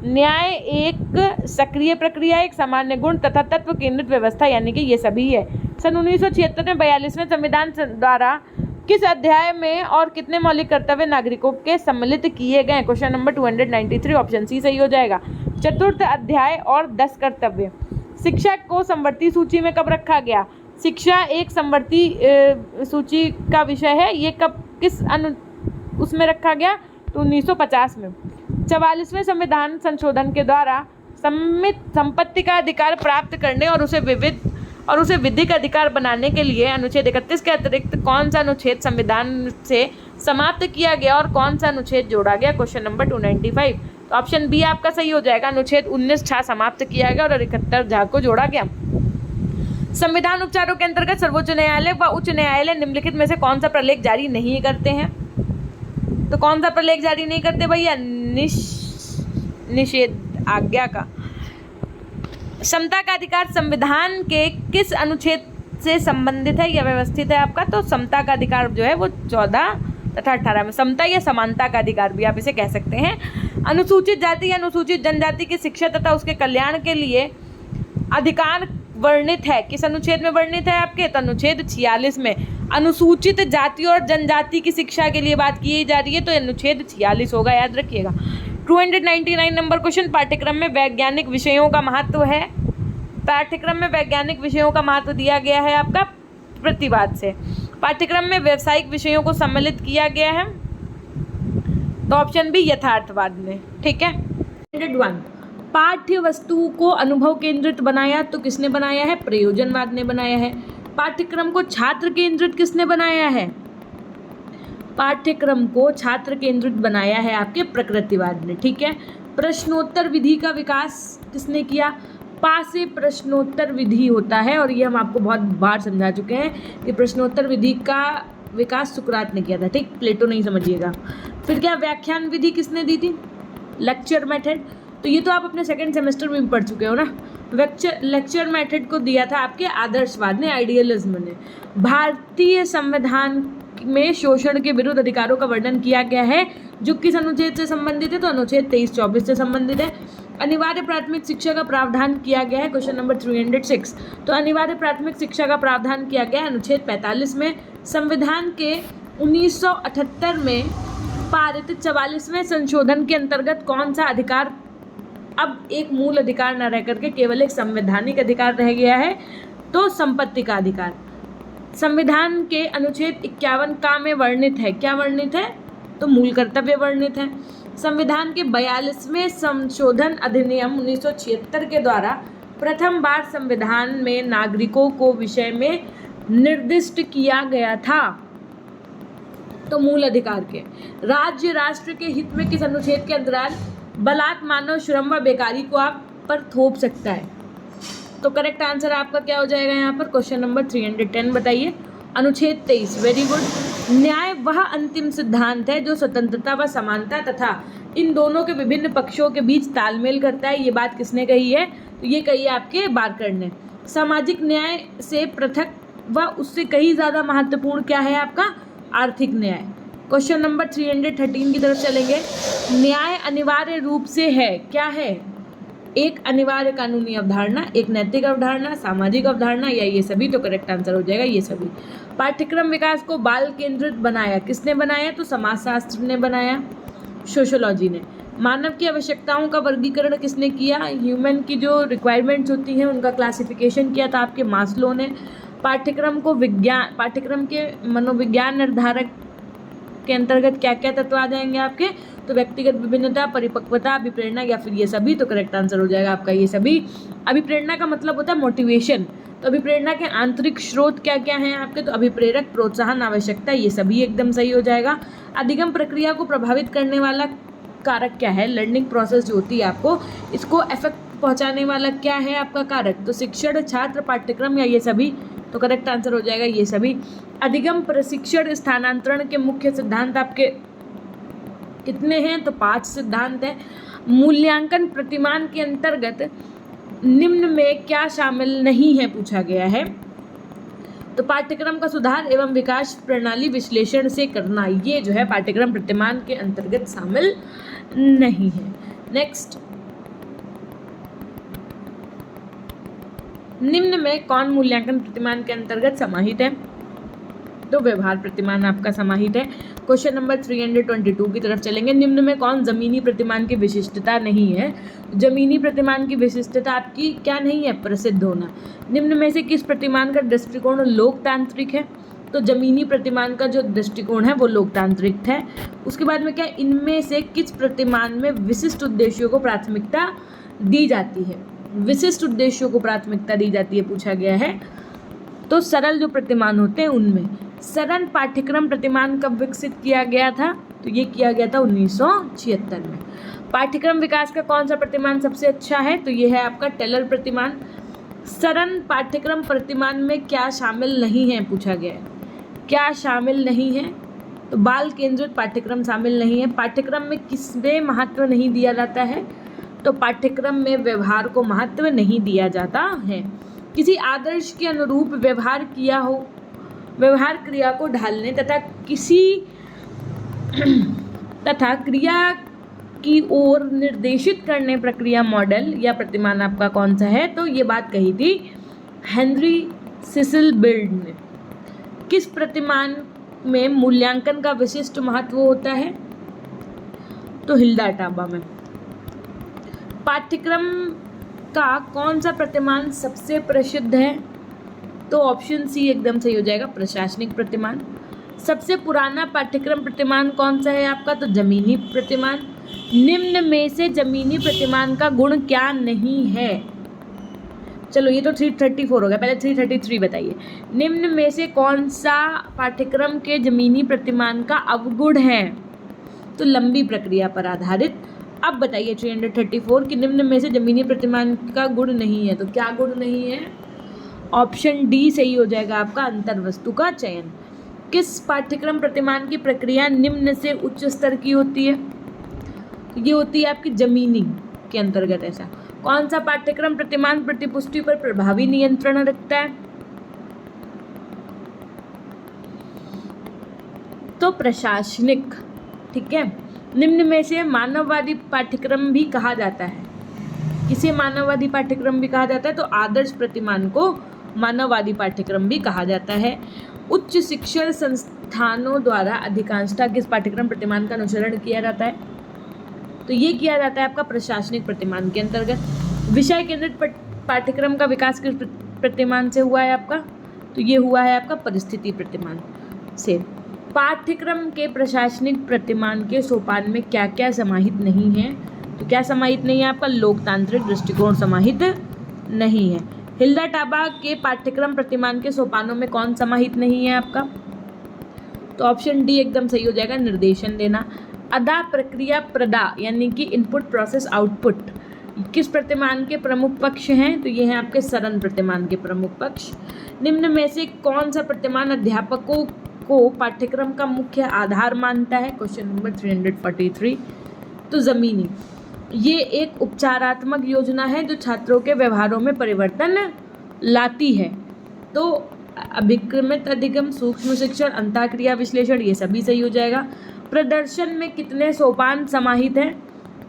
न्याय एक सक्रिय प्रक्रिया, एक सामान्य गुण तथा तत्व केंद्रित व्यवस्था, यानी कि ये सभी है। सन 1976 में 42वें संविधान द्वारा किस अध्याय में और कितने मौलिक कर्तव्य नागरिकों के सम्मिलित किए गए? क्वेश्चन नंबर 293 ऑप्शन सी सही हो जाएगा। चतुर्थ अध्याय और 10 कर्तव्य। शिक्षा को समवर्ती सूची में कब रखा गया? शिक्षा एक समवर्ती सूची का विषय है। ये कब उसमें रखा गया? तो 1950 में। 44वें संविधान संशोधन के द्वारा संपत्ति का अधिकार प्राप्त करने और उसे विधिक अधिकार बनाने के लिए अनुच्छेद 31 के अतिरिक्त कौन सा अनुच्छेद संविधान से समाप्त किया गया और कौन सा अनुच्छेद जोड़ा गया? Question number 295। तो ऑप्शन बी आपका सही हो जाएगा। अनुच्छेद 19 छा समाप्त किया गया और 71 झा को जोड़ा गया। संविधान उपचारों के अंतर्गत सर्वोच्च न्यायालय व उच्च न्यायालय निम्नलिखित में से कौन सा प्रलेख जारी नहीं करते हैं? तो कौन सा प्रलेख जारी नहीं करते भैया? आज्ञा का। समता का अधिकार संविधान के किस अनुच्छेद से संबंधित है या व्यवस्थित है आपका? तो समता का अधिकार जो है वो 14 तथा 18 में। समता या समानता का अधिकार भी आप इसे कह सकते हैं। अनुसूचित जाति या अनुसूचित जनजाति की शिक्षा तथा उसके कल्याण के लिए अधिकार वर्णित है, किस अनुच्छेद में वर्णित है आपके? तो अनुच्छेद 46 में। अनुसूचित जाति और जनजाति की शिक्षा के लिए बात की जा रही है तो अनुच्छेद 46 होगा, याद रखिएगा। 299 नंबर क्वेश्चन, पाठ्यक्रम में वैज्ञानिक विषयों का महत्व है। पाठ्यक्रम में वैज्ञानिक विषयों का महत्व दिया गया है आपका प्रतिवाद से। पाठ्यक्रम में व्यावसायिक विषयों को सम्मिलित किया गया है तो ऑप्शन बी यथार्थवाद में, ठीक है। 101 पाठ्य वस्तु को अनुभव केंद्रित बनाया तो किसने बनाया है? प्रयोजनवाद ने बनाया है। पाठ्यक्रम को छात्र केंद्रित किसने बनाया है? पाठ्यक्रम को छात्र केंद्रित बनाया है आपके प्रकृतिवाद ने, ठीक है। प्रश्नोत्तर विधि का विकास किसने किया? पा से प्रश्नोत्तर विधि होता है और ये हम आपको बहुत बार समझा चुके हैं कि प्रश्नोत्तर विधि का विकास सुकरात ने किया था, ठीक, प्लेटो नहीं समझिएगा। फिर क्या व्याख्यान विधि किसने दी थी? लेक्चर मेथड, तो ये तो आप अपने सेकंड सेमेस्टर में भी पढ़ चुके हो ना। लेक्चर मेथड को दिया था आपके आदर्शवाद ने, आइडियलिज्म ने। भारतीय संविधान में शोषण के विरुद्ध अधिकारों का वर्णन किया गया है जो किस अनुच्छेद से संबंधित है? तो अनुच्छेद 23-24 से संबंधित है। अनिवार्य प्राथमिक शिक्षा का प्रावधान किया गया है, क्वेश्चन नंबर 306। तो अनिवार्य प्राथमिक शिक्षा का प्रावधान किया गया है अनुच्छेद 45 में। संविधान के 1978 में पारित 44वें संशोधन के अंतर्गत कौन सा अधिकार अब एक मूल अधिकार न रह करके केवल एक संवैधानिक अधिकार रह गया है? तो संपत्ति का अधिकार। संविधान के अनुच्छेद 51 का में वर्णित है, क्या वर्णित है? तो मूल कर्तव्य वर्णित है। संविधान के 42वें संशोधन अधिनियम 1976 के द्वारा प्रथम बार संविधान में नागरिकों को विषय में निर्दिष्ट किया गया था तो मूल अधिकार के। राज्य राष्ट्र के हित में किस अनुच्छेद के अंतराल बलात्, मानव श्रम व बेकारी को आप पर थोप सकता है? तो करेक्ट आंसर आपका क्या हो जाएगा यहाँ पर? क्वेश्चन नंबर 310 बताइए। अनुच्छेद 23, वेरी गुड। न्याय वह अंतिम सिद्धांत है जो स्वतंत्रता व समानता तथा इन दोनों के विभिन्न पक्षों के बीच तालमेल करता है। ये बात किसने कही है? तो ये कही है आपके बारकर ने। सामाजिक न्याय से पृथक व उससे कहीं ज़्यादा महत्वपूर्ण क्या है आपका? आर्थिक न्याय। क्वेश्चन नंबर 313 की तरफ चलेंगे। न्याय अनिवार्य रूप से है, क्या है? एक अनिवार्य कानूनी अवधारणा, एक नैतिक अवधारणा, सामाजिक अवधारणा या ये सभी? तो करेक्ट आंसर हो जाएगा ये सभी। पाठ्यक्रम विकास को बाल केंद्रित बनाया, किसने बनाया? तो समाजशास्त्र ने बनाया, सोशियोलॉजी ने। मानव की आवश्यकताओं का वर्गीकरण किसने किया? ह्यूमन की जो रिक्वायरमेंट्स होती हैं उनका क्लासिफिकेशन किया था आपके मास्लो ने। पाठ्यक्रम के मनोविज्ञान निर्धारक के अंतर्गत क्या क्या तत्व आ जाएंगे आपके? तो व्यक्तिगत विभिन्नता, परिपक्वता, अभिप्रेरणा या फिर ये सभी? तो करेक्ट आंसर हो जाएगा आपका ये सभी। अभिप्रेरणा का मतलब होता है मोटिवेशन, तो अभिप्रेरणा के आंतरिक स्रोत क्या क्या हैं आपके? तो अभिप्रेरक, प्रोत्साहन, आवश्यकता, ये सभी एकदम सही हो जाएगा। अधिगम प्रक्रिया को प्रभावित करने वाला कारक क्या है? लर्निंग प्रोसेस जो होती है आपको, इसको इफेक्ट पहुंचाने वाला क्या है आपका कारक? तो शिक्षण, छात्र, पाठ्यक्रम या ये सभी? तो करेक्ट आंसर हो जाएगा ये सभी। अधिगम, प्रशिक्षण, स्थानांतरण के मुख्य सिद्धांत आपके कितने हैं? तो 5 सिद्धांत हैं। मूल्यांकन प्रतिमान के अंतर्गत निम्न में क्या शामिल नहीं है पूछा गया है? तो पाठ्यक्रम का सुधार एवं विकास प्रणाली विश्लेषण से करना, ये जो है पाठ्यक्रम प्रतिमान के अंतर्गत शामिल नहीं है। नेक्स्ट, निम्न में कौन मूल्यांकन प्रतिमान के अंतर्गत समाहित है? तो व्यवहार प्रतिमान आपका समाहित है। क्वेश्चन नंबर 322 की तरफ चलेंगे। निम्न में कौन जमीनी प्रतिमान की विशिष्टता नहीं है? जमीनी प्रतिमान की विशिष्टता आपकी क्या नहीं है? प्रसिद्ध होना। निम्न में से किस प्रतिमान का दृष्टिकोण लोकतांत्रिक है? तो जमीनी प्रतिमान का जो दृष्टिकोण है वो लोकतांत्रिक है। उसके बाद में क्या, इनमें से किस प्रतिमान में विशिष्ट उद्देश्यों को प्राथमिकता दी जाती है? विशिष्ट उद्देश्यों को प्राथमिकता दी जाती है पूछा गया है। तो सरल जो प्रतिमान होते हैं उनमें। सरल पाठ्यक्रम प्रतिमान कब विकसित किया गया था? तो ये किया गया था 1976 में। पाठ्यक्रम विकास का कौन सा प्रतिमान सबसे अच्छा है? तो ये है आपका टेलर प्रतिमान। सरल पाठ्यक्रम प्रतिमान में क्या शामिल नहीं है पूछा गया है? क्या शामिल नहीं है? तो बाल केंद्रित पाठ्यक्रम शामिल नहीं है। पाठ्यक्रम में किसमें महत्व नहीं दिया जाता है? तो पाठ्यक्रम में व्यवहार को महत्व नहीं दिया जाता है। किसी आदर्श के अनुरूप व्यवहार क्रिया को ढालने तथा क्रिया की ओर निर्देशित करने प्रक्रिया मॉडल या प्रतिमान आपका कौन सा है? तो ये बात कही थी हेनरी सिसिल बिल्ड ने। किस प्रतिमान में मूल्यांकन का विशिष्ट महत्व होता है? तो हिल्डा टाबा में। पाठ्यक्रम का कौन सा प्रतिमान सबसे प्रसिद्ध है? तो ऑप्शन सी एकदम सही हो जाएगा, प्रशासनिक प्रतिमान। सबसे पुराना पाठ्यक्रम प्रतिमान कौन सा है आपका? तो जमीनी प्रतिमान। निम्न में से जमीनी प्रतिमान का गुण क्या नहीं है? चलो ये तो 334 हो गया, पहले 333 बताइए। निम्न में से कौन सा पाठ्यक्रम के जमीनी प्रतिमान का अवगुण है? तो लंबी प्रक्रिया पर आधारित। अब बताइए 334 कि निम्न में से जमीनी प्रतिमान का गुण नहीं है, तो क्या गुण नहीं है? ऑप्शन डी सही हो जाएगा आपका, अंतर्वस्तु का चयन। किस पाठ्यक्रम प्रतिमान की प्रक्रिया निम्न से उच्च स्तर की होती है? ये होती है आपकी जमीनी के अंतर्गत। ऐसा कौन सा पाठ्यक्रम प्रतिमान प्रतिपुष्टि पर प्रभावी नियंत्रण रखता है? तो प्रशासनिक। ठीक है। निम्न में से मानववादी पाठ्यक्रम भी कहा जाता है। किसे मानववादी पाठ्यक्रम भी कहा जाता है? तो आदर्श प्रतिमान को मानववादी पाठ्यक्रम भी कहा जाता है। उच्च शिक्षण संस्थानों द्वारा अधिकांशतः किस पाठ्यक्रम प्रतिमान का अनुसरण किया जाता है? तो ये किया जाता है आपका प्रशासनिक प्रतिमान के अंतर्गत। विषय केंद्रित पाठ्यक्रम का विकास किस प्रतिमान से हुआ है आपका? तो ये हुआ है आपका परिस्थिति प्रतिमान से। पाठ्यक्रम के प्रशासनिक प्रतिमान के सोपान में क्या क्या समाहित नहीं है? तो क्या समाहित नहीं है आपका? लोकतांत्रिक दृष्टिकोण समाहित नहीं है। हिल्डा टाबा के पाठ्यक्रम प्रतिमान के सोपानों में कौन समाहित नहीं है आपका? तो ऑप्शन डी एकदम सही हो जाएगा, निर्देशन देना। अदा प्रक्रिया प्रदा यानी कि इनपुट प्रोसेस आउटपुट किस प्रतिमान के प्रमुख पक्ष हैं? तो ये हैं आपके सरण प्रतिमान के प्रमुख पक्ष। निम्न में से कौन सा प्रतिमान अध्यापकों को पाठ्यक्रम का मुख्य आधार मानता है? Question number 343। तो जमीनी। ये एक उपचारात्मक योजना है जो छात्रों के व्यवहारों में परिवर्तन लाती है। तो अभिक्रमित अधिगम, सूक्ष्म शिक्षण, अंतःक्रिया विश्लेषण, ये सभी सही हो जाएगा। प्रदर्शन में कितने सोपान समाहित हैं?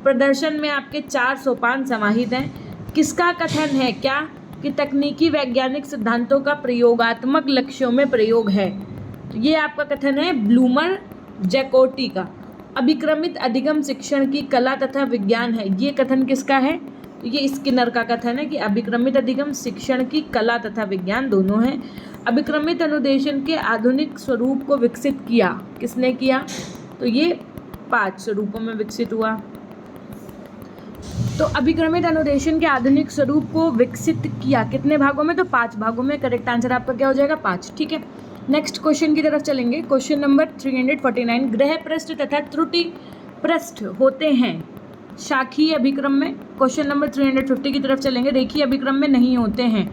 प्रदर्शन में आपके 4 सोपान समाहित हैं। किसका कथन है क्या कि तकनीकी वैज्ञानिक सिद्धांतों का प्रयोगात्मक लक्ष्यों में प्रयोग है? तो ये आपका कथन है ब्लूमर जैकोटी का। अभिक्रमित अधिगम शिक्षण की कला तथा विज्ञान है, ये कथन किसका है? तो ये स्किनर का कथन है कि अभिक्रमित अधिगम शिक्षण की कला तथा विज्ञान दोनों हैं। अभिक्रमित अनुदेशन के आधुनिक स्वरूप को विकसित किया, किसने किया? तो ये 5 स्वरूपों में विकसित हुआ। तो अभिक्रमित अनुदेशन के आधुनिक स्वरूप को विकसित किया कितने भागों में? तो 5 भागों में। करेक्ट आंसर आपका क्या हो जाएगा? 5। ठीक है। नेक्स्ट क्वेश्चन की तरफ चलेंगे। Question number 349। ग्रह पृष्ठ तथा त्रुटि पृष्ठ होते हैं शाखीय अभिक्रम में। क्वेश्चन नंबर 350 की तरफ चलेंगे। रेखीय अभिक्रम में नहीं होते हैं।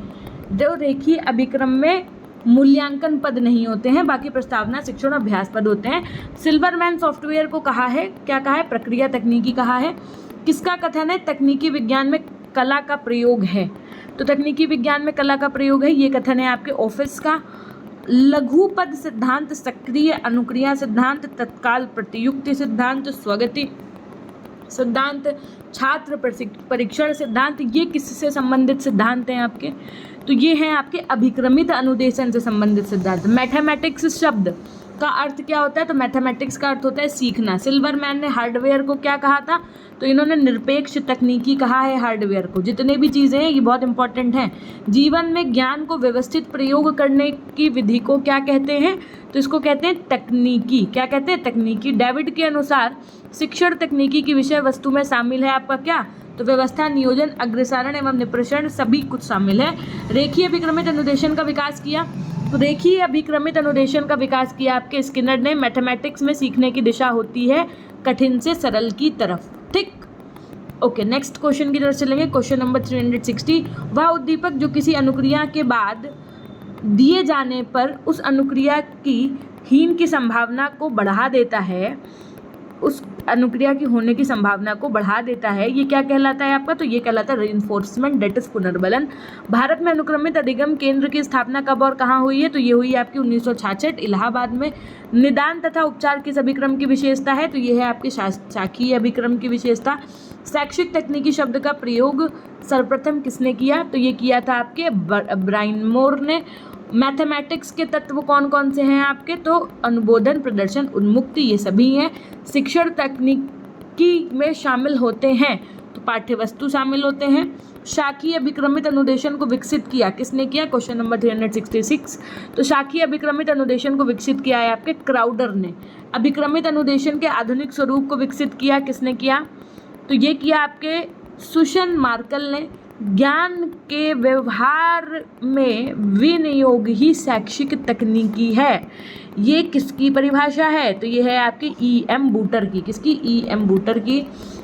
जो रेखीय अभिक्रम में मूल्यांकन पद नहीं होते हैं, बाकी प्रस्तावना, शिक्षण, अभ्यास पद होते हैं। सिल्वरमैन सॉफ्टवेयर को कहा है, क्या कहा है? प्रक्रिया तकनीकी कहा है। किसका कथन है? तकनीकी विज्ञान में कला का प्रयोग है। तो तकनीकी विज्ञान में कला का प्रयोग है, ये कथन है आपके ऑफिस का। लघु पद सिद्धांत, सक्रिय अनुक्रिया सिद्धांत, तत्काल प्रतियुक्ति सिद्धांत, स्वगति सिद्धांत, छात्र परीक्षण सिद्धांत, ये किससे संबंधित सिद्धांत हैं आपके? तो ये हैं आपके अभिक्रमित अनुदेशन से संबंधित सिद्धांत। मैथमेटिक्स शब्द का अर्थ क्या होता है? तो मैथमेटिक्स का अर्थ होता है सीखना। सिल्वरमैन ने हार्डवेयर को क्या कहा था? तो इन्होंने निरपेक्ष तकनीकी कहा है हार्डवेयर को। जितने भी चीज़ें हैं ये बहुत इंपॉर्टेंट हैं। जीवन में ज्ञान को व्यवस्थित प्रयोग करने की विधि को क्या कहते हैं? तो इसको कहते हैं तकनीकी। क्या कहते हैं? तकनीकी। डेविड के अनुसार शिक्षण तकनीकी की विषय वस्तु में शामिल है आपका क्या? तो व्यवस्था, नियोजन, अग्रसारण एवं निप्रसरण सभी कुछ शामिल है। रेखीय अभिक्रमित अनुदेशन का विकास किया। तो रेखीय अभिक्रमित अनुदेशन का विकास किया आपके स्किनर ने। मैथमेटिक्स में सीखने की दिशा होती है कठिन से सरल की तरफ। ठीक। ओके, नेक्स्ट क्वेश्चन की तरफ चलेंगे। Question number 360। वह उद्दीपक जो किसी अनुक्रिया के बाद दिए जाने पर उस अनुक्रिया की हीन की संभावना को बढ़ा देता है, उस अनुक्रिया की होने की संभावना को बढ़ा देता है। ये क्या कहलाता है आपका? तो ये कहलाता है रीइंफोर्समेंट, डेट इज पुनर्बलन। भारत में अनुक्रमित अधिगम केंद्र की स्थापना कब और कहाँ हुई है? तो ये हुई आपकी 1966 इलाहाबाद में। निदान तथा उपचार किस अभिक्रम की विशेषता है? तो ये है आपके शाकीय अभिक्रम की विशेषता। शैक्षिक तकनीकी शब्द का प्रयोग सर्वप्रथम किसने किया? तो ये किया था आपके ब्राइनमोर ने। मैथमेटिक्स के तत्व कौन कौन से हैं आपके? तो अनुबोधन, प्रदर्शन, उन्मुक्ति, ये सभी हैं। शिक्षण तकनीकी में शामिल होते हैं तो पाठ्य वस्तु शामिल होते हैं। शाखीय अभिक्रमित अनुदेशन को विकसित किया किसने किया? Question number 366। तो शाखीय अभिक्रमित अनुदेशन को विकसित किया है आपके क्राउडर ने। अभिक्रमित अनुदेशन के आधुनिक स्वरूप को विकसित किया किसने किया? तो ये किया आपके सुशन मार्कल ने। ज्ञान के व्यवहार में विनियोग ही शैक्षिक तकनीकी है, ये किसकी परिभाषा है? तो ये है आपकी E.M. बूटर की। किसकी? E.M. बूटर की।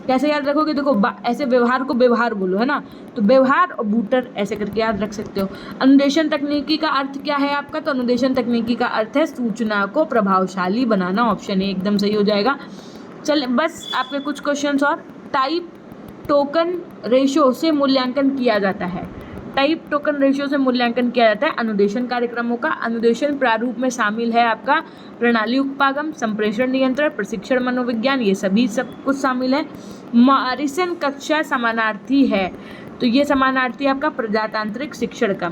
कैसे याद रखोगे? देखो ऐसे व्यवहार को व्यवहार बोलो, है ना, तो व्यवहार और बूटर ऐसे करके याद रख सकते हो। अनुदेशन तकनीकी का अर्थ क्या है आपका? तो अनुदेशन तकनीकी का अर्थ है सूचना को प्रभावशाली बनाना। ऑप्शन ए एकदम सही हो जाएगा। चल बस आपके कुछ क्वेश्चंस और। टाइप टोकन रेशो से मूल्यांकन किया जाता है। टाइप टोकन रेशियो से मूल्यांकन किया जाता है अनुदेशन कार्यक्रमों का। अनुदेशन प्रारूप में शामिल है आपका प्रणाली उपागम, संप्रेषण नियंत्रण, प्रशिक्षण मनोविज्ञान, ये सभी सब कुछ शामिल है। मॉरिसन कक्षा समानार्थी है, तो ये समानार्थी आपका प्रजातांत्रिक शिक्षण का।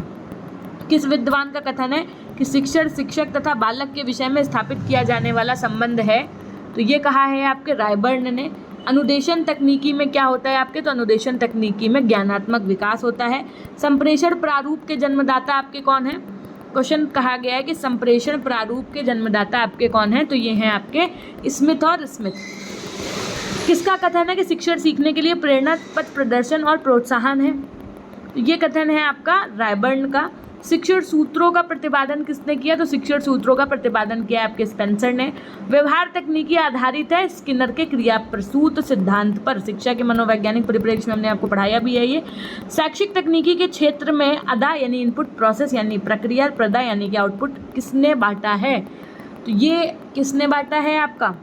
किस विद्वान का कथन है कि शिक्षण शिक्षक तथा बालक के विषय में स्थापित किया जाने वाला संबंध है? तो ये कहा है आपके रायबर्न ने। अनुदेशन तकनीकी में क्या होता है आपके? तो अनुदेशन तकनीकी में ज्ञानात्मक विकास होता है। संप्रेषण प्रारूप के जन्मदाता आपके कौन है? क्वेश्चन कहा गया है कि संप्रेषण प्रारूप के जन्मदाता आपके कौन है? तो ये हैं आपके स्मिथ और स्मिथ। किसका कथन है कि शिक्षण सीखने के लिए प्रेरणा, पथ प्रदर्शन और प्रोत्साहन है? तो ये कथन है आपका रायबर्न का। शिक्षण सूत्रों का प्रतिपादन किसने किया? तो शिक्षण सूत्रों का प्रतिपादन किया आपके स्पेंसर ने। व्यवहार तकनीकी आधारित है स्किनर के क्रिया प्रसूत सिद्धांत पर। शिक्षा के मनोवैज्ञानिक परिप्रेक्ष्य में हमने आपको पढ़ाया भी है ये। शैक्षिक तकनीकी के क्षेत्र में अदा यानी इनपुट, प्रोसेस यानी प्रक्रिया, प्रदा यानी कि आउटपुट किसने बांटा है? तो ये किसने बांटा है आपका?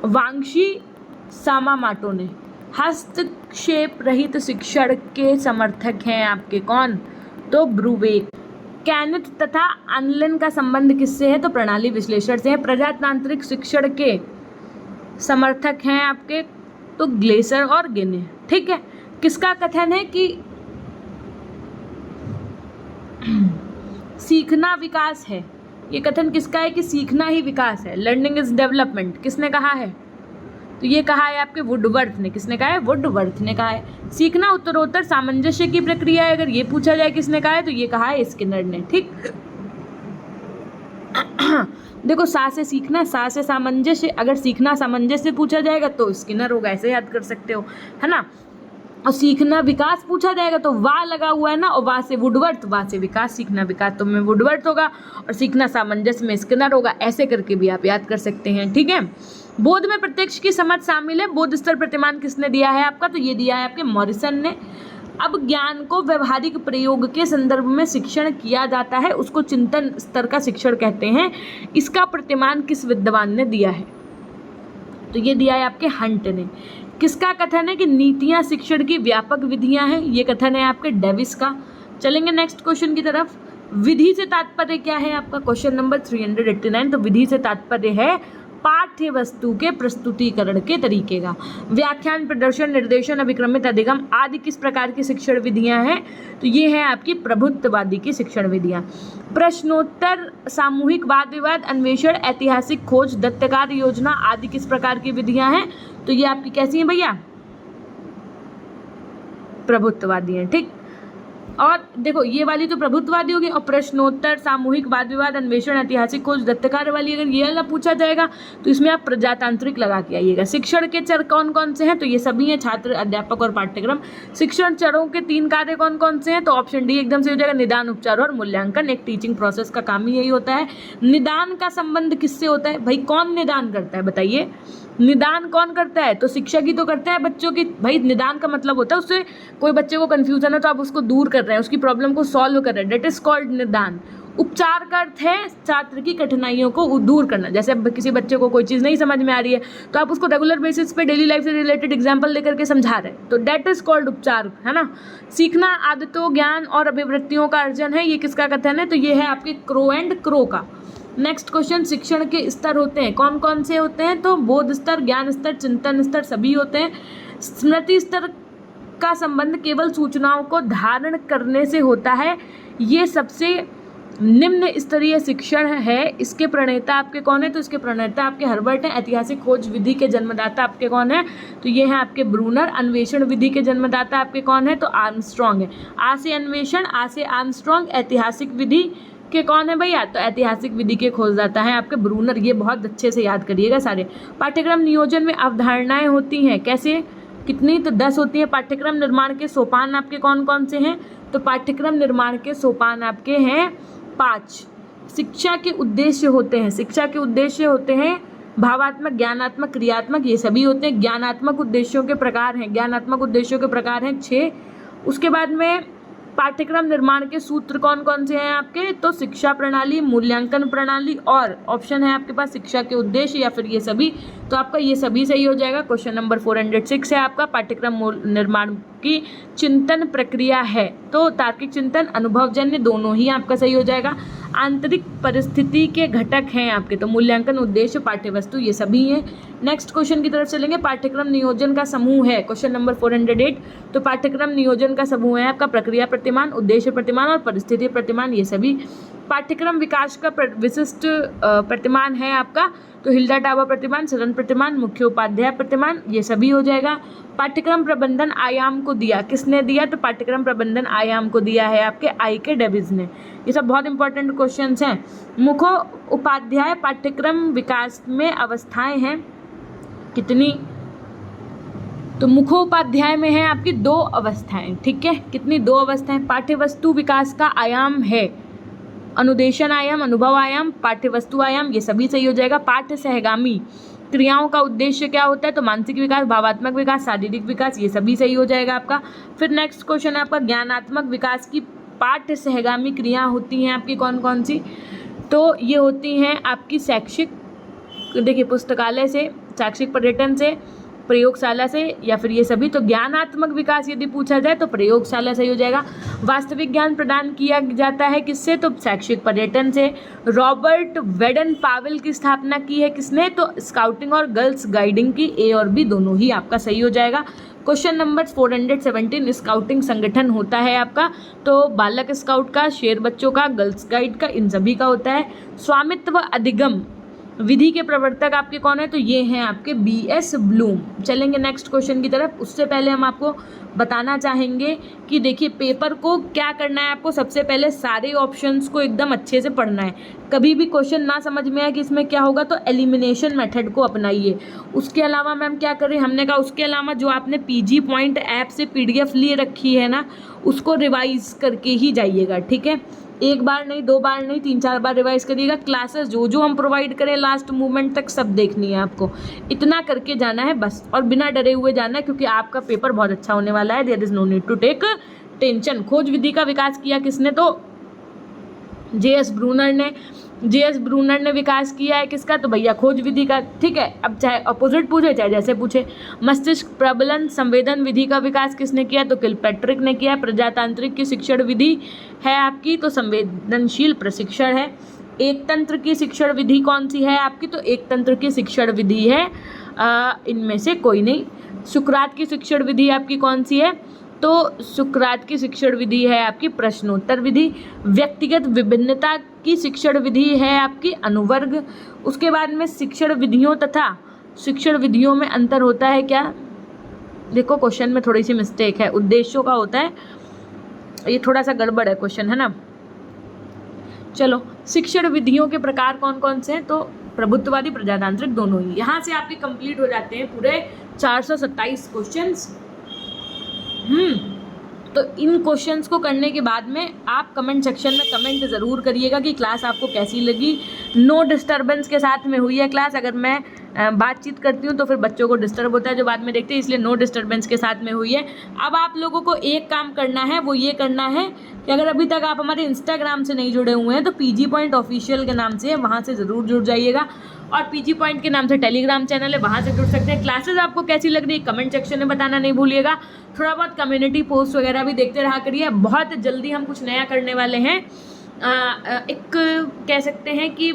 वांगशी सामामाटो ने। हस्तक्षेप रहित शिक्षण के समर्थक हैं आपके कौन? तो ब्रूवेक। कैनेथ तथा अनलिन का संबंध किससे है? तो प्रणाली विश्लेषण से है। प्रजातांत्रिक शिक्षण के समर्थक हैं आपके तो ग्लेसर और गिने। ठीक है। किसका कथन है कि सीखना विकास है? ये कथन किसका है कि सीखना ही विकास है, लर्निंग इज डेवलपमेंट? किसने कहा है? तो ये कहा है आपके वुडवर्थ ने। किसने कहा है? वुडवर्थ ने कहा है। सीखना उत्तरोत्तर सामंजस्य की प्रक्रिया है, अगर ये पूछा जाए किसने कहा है तो ये कहा है स्किनर ने। ठीक। देखो सा से सीखना, सा से सामंजस्य, अगर सीखना सामंजस्य पूछा जाएगा तो स्किनर होगा, ऐसे याद कर सकते हो, है ना। और सीखना विकास पूछा जाएगा तो वाह लगा हुआ है ना, और वाह से वुडवर्थ, वाह से विकास, सीखना विकास तो में वुडवर्थ होगा और सीखना सामंजस्य में स्किनर होगा। ऐसे करके भी आप याद कर सकते हैं। ठीक है। बोध में प्रत्यक्ष की समझ शामिल है। बोध स्तर प्रतिमान किसने दिया है आपका? तो ये दिया है आपके मॉरिसन ने। अब ज्ञान को व्यवहारिक प्रयोग के संदर्भ में शिक्षण किया जाता है, उसको चिंतन स्तर का शिक्षण कहते हैं। इसका प्रतिमान किस विद्वान ने दिया है? तो ये दिया है आपके हंट ने। किसका कथन है कि नीतियां शिक्षण की व्यापक विधियां हैं? ये कथन है आपके डेविस का। चलेंगे नेक्स्ट क्वेश्चन की तरफ। विधि से तात्पर्य क्या है आपका? Question number 389। तो विधि से तात्पर्य है पाठ्य वस्तु के प्रस्तुतिकरण के तरीके का। व्याख्यान, प्रदर्शन, निर्देशन, अभिक्रमित अधिगम आदि किस प्रकार की शिक्षण विधियां हैं? तो ये है आपकी प्रभुत्ववादी की शिक्षण विधियां। प्रश्नोत्तर, सामूहिक वाद विवाद, अन्वेषण, ऐतिहासिक खोज, दत्तकार योजना आदि किस प्रकार की विधियां हैं? तो ये आपकी कैसी हैं भैया? प्रभुत्ववादी हैं। ठीक। और देखो ये वाली तो प्रभुत्ववादी होगी, और प्रश्नोत्तर, सामूहिक वाद विवाद, अन्वेषण, ऐतिहासिक खोज, दत्तकार वाली अगर ये वाला पूछा जाएगा तो इसमें आप प्रजातांत्रिक लगा के आइएगा। शिक्षण के चर कौन कौन से हैं? तो ये सभी हैं, छात्र, अध्यापक और पाठ्यक्रम। शिक्षण चरों के 3 कार्य कौन कौन से हैं? तो ऑप्शन डी एकदम से हो जाएगा, निदान, उपचार और मूल्यांकन। एक टीचिंग प्रोसेस का काम ही यही होता है। निदान का संबंध किससे होता है? भाई कौन निदान करता है बताइए? निदान कौन करता है? तो शिक्षक ही तो करता है बच्चों की। भाई निदान का मतलब होता है उससे कोई बच्चे को कन्फ्यूजन है तो आप उसको दूर कर रहे हैं, उसकी प्रॉब्लम को सॉल्व कर रहे हैं, डेट इज कॉल्ड निदान। उपचार का अर्थ है छात्र की कठिनाइयों को दूर करना। जैसे अब किसी बच्चे को कोई चीज़ नहीं समझ में आ रही है तो आप उसको रेगुलर बेसिस पे डेली लाइफ से रिलेटेड एग्जाम्पल देकर के समझा रहे हैं, तो डेट इज कॉल्ड उपचार, है ना। सीखना आदतों, ज्ञान और अभिवृत्तियों का अर्जन है, ये किसका कथन है, तो ये है आपके क्रो एंड क्रो का। नेक्स्ट क्वेश्चन, शिक्षण के स्तर होते हैं, कौन कौन से होते हैं, तो बोध स्तर, ज्ञान स्तर, चिंतन स्तर सभी होते हैं। स्मृति स्तर का संबंध केवल सूचनाओं को धारण करने से होता है, ये सबसे निम्न स्तरीय शिक्षण है। इसके प्रणेता आपके कौन है, तो इसके प्रणेता आपके हर्बर्ट हैं। ऐतिहासिक खोज विधि के जन्मदाता आपके कौन है, तो ये हैं आपके ब्रूनर। अन्वेषण विधि के जन्मदाता आपके कौन है, तो आर्मस्ट्रॉन्ग है। आ से अन्वेषण, आ से आर्मस्ट्रॉन्ग। ऐतिहासिक विधि के कौन है भैया, तो ऐतिहासिक विधि के खोजदाता है आपके ब्रूनर। ये बहुत अच्छे से याद करिएगा सारे। पाठ्यक्रम नियोजन में अवधारणाएं होती हैं, कैसे, कितनी, तो 10 होती हैं। पाठ्यक्रम निर्माण के सोपान आपके कौन कौन से हैं, तो पाठ्यक्रम निर्माण के सोपान आपके हैं 5। शिक्षा के उद्देश्य होते हैं, शिक्षा के उद्देश्य होते हैं भावात्मक, ज्ञानात्मक, क्रियात्मक, ये सभी होते हैं। ज्ञानात्मक उद्देश्यों के प्रकार हैं, ज्ञानात्मक उद्देश्यों के प्रकार हैं 6। उसके बाद में पाठ्यक्रम निर्माण के सूत्र कौन कौन से हैं आपके, तो शिक्षा प्रणाली, मूल्यांकन प्रणाली और ऑप्शन है आपके पास शिक्षा के उद्देश्य या फिर ये सभी, तो आपका ये सभी सही हो जाएगा। क्वेश्चन नंबर 406 है आपका, पाठ्यक्रम निर्माण की चिंतन प्रक्रिया है, तो तार्किक चिंतन, अनुभवजन्य, दोनों ही आपका सही हो जाएगा। आंतरिक परिस्थिति के घटक हैं आपके, तो मूल्यांकन, उद्देश्य, पाठ्यवस्तु, ये सभी हैं। नेक्स्ट क्वेश्चन की तरफ चलेंगे, पाठ्यक्रम नियोजन का समूह है, क्वेश्चन नंबर 408, तो पाठ्यक्रम नियोजन का समूह है आपका प्रक्रिया प्रतिमान, उद्देश्य प्रतिमान और परिस्थिति प्रतिमान, ये सभी। पाठ्यक्रम विकास का विशिष्ट प्रतिमान है आपका, तो हिल्डा टावर प्रतिमान, सदन प्रतिमान, मुख्य उपाध्याय प्रतिमान, ये सभी हो जाएगा। पाठ्यक्रम प्रबंधन आयाम को दिया, किसने दिया, तो पाठ्यक्रम प्रबंधन आयाम को दिया है आपके आई के डेविस ने। ये सब बहुत इंपॉर्टेंट क्वेश्चंस हैं। मुख्य उपाध्याय पाठ्यक्रम विकास में अवस्थाएं हैं, कितनी, तो मुखोपाध्याय में है आपकी 2 अवस्थाएं, ठीक है, कितनी, 2 अवस्थाएं। पाठ्यवस्तु विकास का आयाम है अनुदेशन आयाम, अनुभव आयाम, पाठ्यवस्तु आयाम, ये सभी सही हो जाएगा। पाठ्य सहगामी क्रियाओं का उद्देश्य क्या होता है, तो मानसिक विकास, भावात्मक विकास, शारीरिक विकास, ये सभी सही हो जाएगा आपका। फिर नेक्स्ट क्वेश्चन है आपका, ज्ञानात्मक विकास की पाठ्य सहगामी क्रिया होती हैं आपकी कौन कौन सी, तो ये होती हैं आपकी शैक्षिक, देखिए पुस्तकालय से, शैक्षिक पर्यटन से, प्रयोगशाला से, या फिर ये सभी। तो ज्ञानात्मक विकास यदि पूछा जाए तो प्रयोगशाला सही हो जाएगा। वास्तविक ज्ञान प्रदान किया जाता है किससे, तो शैक्षिक पर्यटन से। रॉबर्ट वेडन पावेल की स्थापना की है किसने, तो स्काउटिंग और गर्ल्स गाइडिंग की, ए और बी दोनों ही आपका सही हो जाएगा। क्वेश्चन नंबर 417, स्काउटिंग संगठन होता है आपका, तो बालक स्काउट का, शेर बच्चों का, गर्ल्स गाइड का, इन सभी का होता है। स्वामित्व अधिगम विधि के प्रवर्तक आपके कौन है, तो ये हैं आपके BS ब्लूम। चलेंगे नेक्स्ट क्वेश्चन की तरफ, उससे पहले हम आपको बताना चाहेंगे कि देखिए पेपर को क्या करना है, आपको सबसे पहले सारे ऑप्शंस को एकदम अच्छे से पढ़ना है। कभी भी क्वेश्चन ना समझ में आए कि इसमें क्या होगा तो एलिमिनेशन मेथड को अपनाइए। उसके अलावा मैम क्या करें, हमने कहा उसके अलावा जो आपने PG पॉइंट ऐप से PDF लिए रखी है ना, उसको रिवाइज करके ही जाइएगा, ठीक है। एक बार नहीं, 2 बार नहीं, 3-4 बार रिवाइज करिएगा। क्लासेस जो जो हम प्रोवाइड करें लास्ट मूवमेंट तक सब देखनी है आपको, इतना करके जाना है बस, और बिना डरे हुए जाना है, क्योंकि आपका पेपर बहुत अच्छा होने वाला है। There is no need to take tension. खोज विधि का विकास किया किसने, तो JS ब्रूनर ने। JS ब्रूनर ने विकास किया है किसका, तो भैया खोज विधि का, ठीक है। अब चाहे अपोजिट पूछे चाहे जैसे पूछे। मस्तिष्क प्रबलन संवेदन विधि का विकास किसने किया, तो किलपैट्रिक ने किया। प्रजातांत्रिक की शिक्षण विधि है आपकी, तो संवेदनशील प्रशिक्षण है। एक तंत्र की शिक्षण विधि कौन सी है आपकी, तो एक तंत्र की शिक्षण विधि है इनमें से कोई नहीं। सुकरात की शिक्षण विधि आपकी कौन सी है, तो सुकरात की शिक्षण विधि है आपकी प्रश्नोत्तर विधि। व्यक्तिगत विभिन्नता की शिक्षण विधि है आपकी अनुवर्ग। उसके बाद में शिक्षण विधियों तथा शिक्षण विधियों में अंतर होता है क्या, देखो क्वेश्चन में थोड़ी सी मिस्टेक है, उद्देश्यों का होता है, ये थोड़ा सा गड़बड़ है क्वेश्चन, है ना। चलो, शिक्षण विधियों के प्रकार कौन कौन से हैं, तो प्रभुत्ववादी, प्रजातांत्रिक, दोनों ही। यहाँ से आपके कंप्लीट हो जाते हैं पूरे 427 क्वेश्चंस। तो इन क्वेश्चंस को करने के बाद में आप कमेंट सेक्शन में कमेंट ज़रूर करिएगा कि क्लास आपको कैसी लगी। नो डिस्टर्बेंस के साथ में हुई है क्लास। अगर मैं बातचीत करती हूँ तो फिर बच्चों को डिस्टर्ब होता है जो बाद में देखते हैं, इसलिए नो डिस्टर्बेंस के साथ में हुई है। अब आप लोगों को एक काम करना है, वो ये करना है कि अगर अभी तक आप हमारे इंस्टाग्राम से नहीं जुड़े हुए हैं तो पीजी पॉइंट ऑफिशियल के नाम से है, वहाँ से ज़रूर जुड़ जाइएगा। और पीजी पॉइंट के नाम से टेलीग्राम चैनल है, वहाँ से जुड़ सकते हैं। क्लासेस आपको कैसी लग रही है कमेंट सेक्शन में बताना नहीं भूलिएगा। थोड़ा बहुत कम्युनिटी पोस्ट वगैरह भी देखते रहा करिए। बहुत जल्दी हम कुछ नया करने वाले हैं। एक कह सकते हैं कि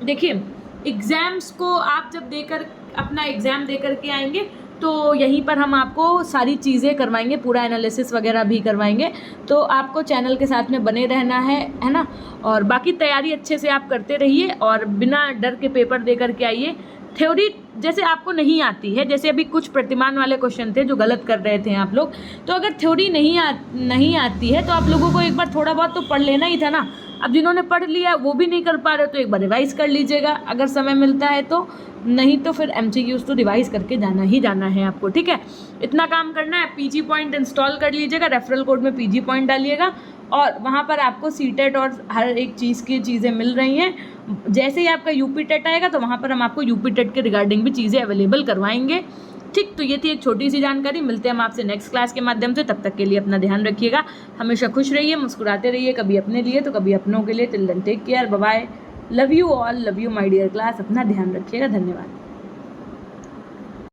देखिए, एग्ज़ाम्स को आप जब देकर अपना एग्ज़ाम दे कर के आएंगे तो यहीं पर हम आपको सारी चीज़ें करवाएंगे, पूरा एनालिसिस वगैरह भी करवाएंगे। तो आपको चैनल के साथ में बने रहना है ना। और बाकी तैयारी अच्छे से आप करते रहिए और बिना डर के पेपर दे कर के आइए। थ्योरी जैसे आपको नहीं आती है, जैसे अभी कुछ प्रतिमान वाले क्वेश्चन थे जो गलत कर रहे थे आप लोग, तो अगर थ्योरी नहीं आती है तो आप लोगों को एक बार थोड़ा बहुत तो पढ़ लेना ही था ना। अब जिन्होंने पढ़ लिया वो भी नहीं कर पा रहे तो एक बार रिवाइज़ कर लीजिएगा अगर समय मिलता है तो, नहीं तो फिर MCQs तो रिवाइज़ करके जाना ही जाना है आपको, ठीक है। इतना काम करना है। पीजी पॉइंट इंस्टॉल कर लीजिएगा, रेफरल कोड में पीजी पॉइंट डालिएगा और वहाँ पर आपको सीटेट और हर एक चीज़ की चीज़ें मिल रही हैं। जैसे ही आपका यूपी टेट आएगा तो वहाँ पर हम आपको यूपी टेट के रिगार्डिंग भी चीज़ें अवेलेबल करवाएंगे, ठीक। तो ये थी एक छोटी सी जानकारी। मिलते हैं हम आपसे नेक्स्ट क्लास के माध्यम से। तब तक के लिए अपना ध्यान रखिएगा, हमेशा खुश रहिए, मुस्कुराते रहिए, कभी अपने लिए तो कभी अपनों के लिए। Till then take care, bye bye, love you all, love you my dear class. अपना ध्यान रखिएगा, धन्यवाद।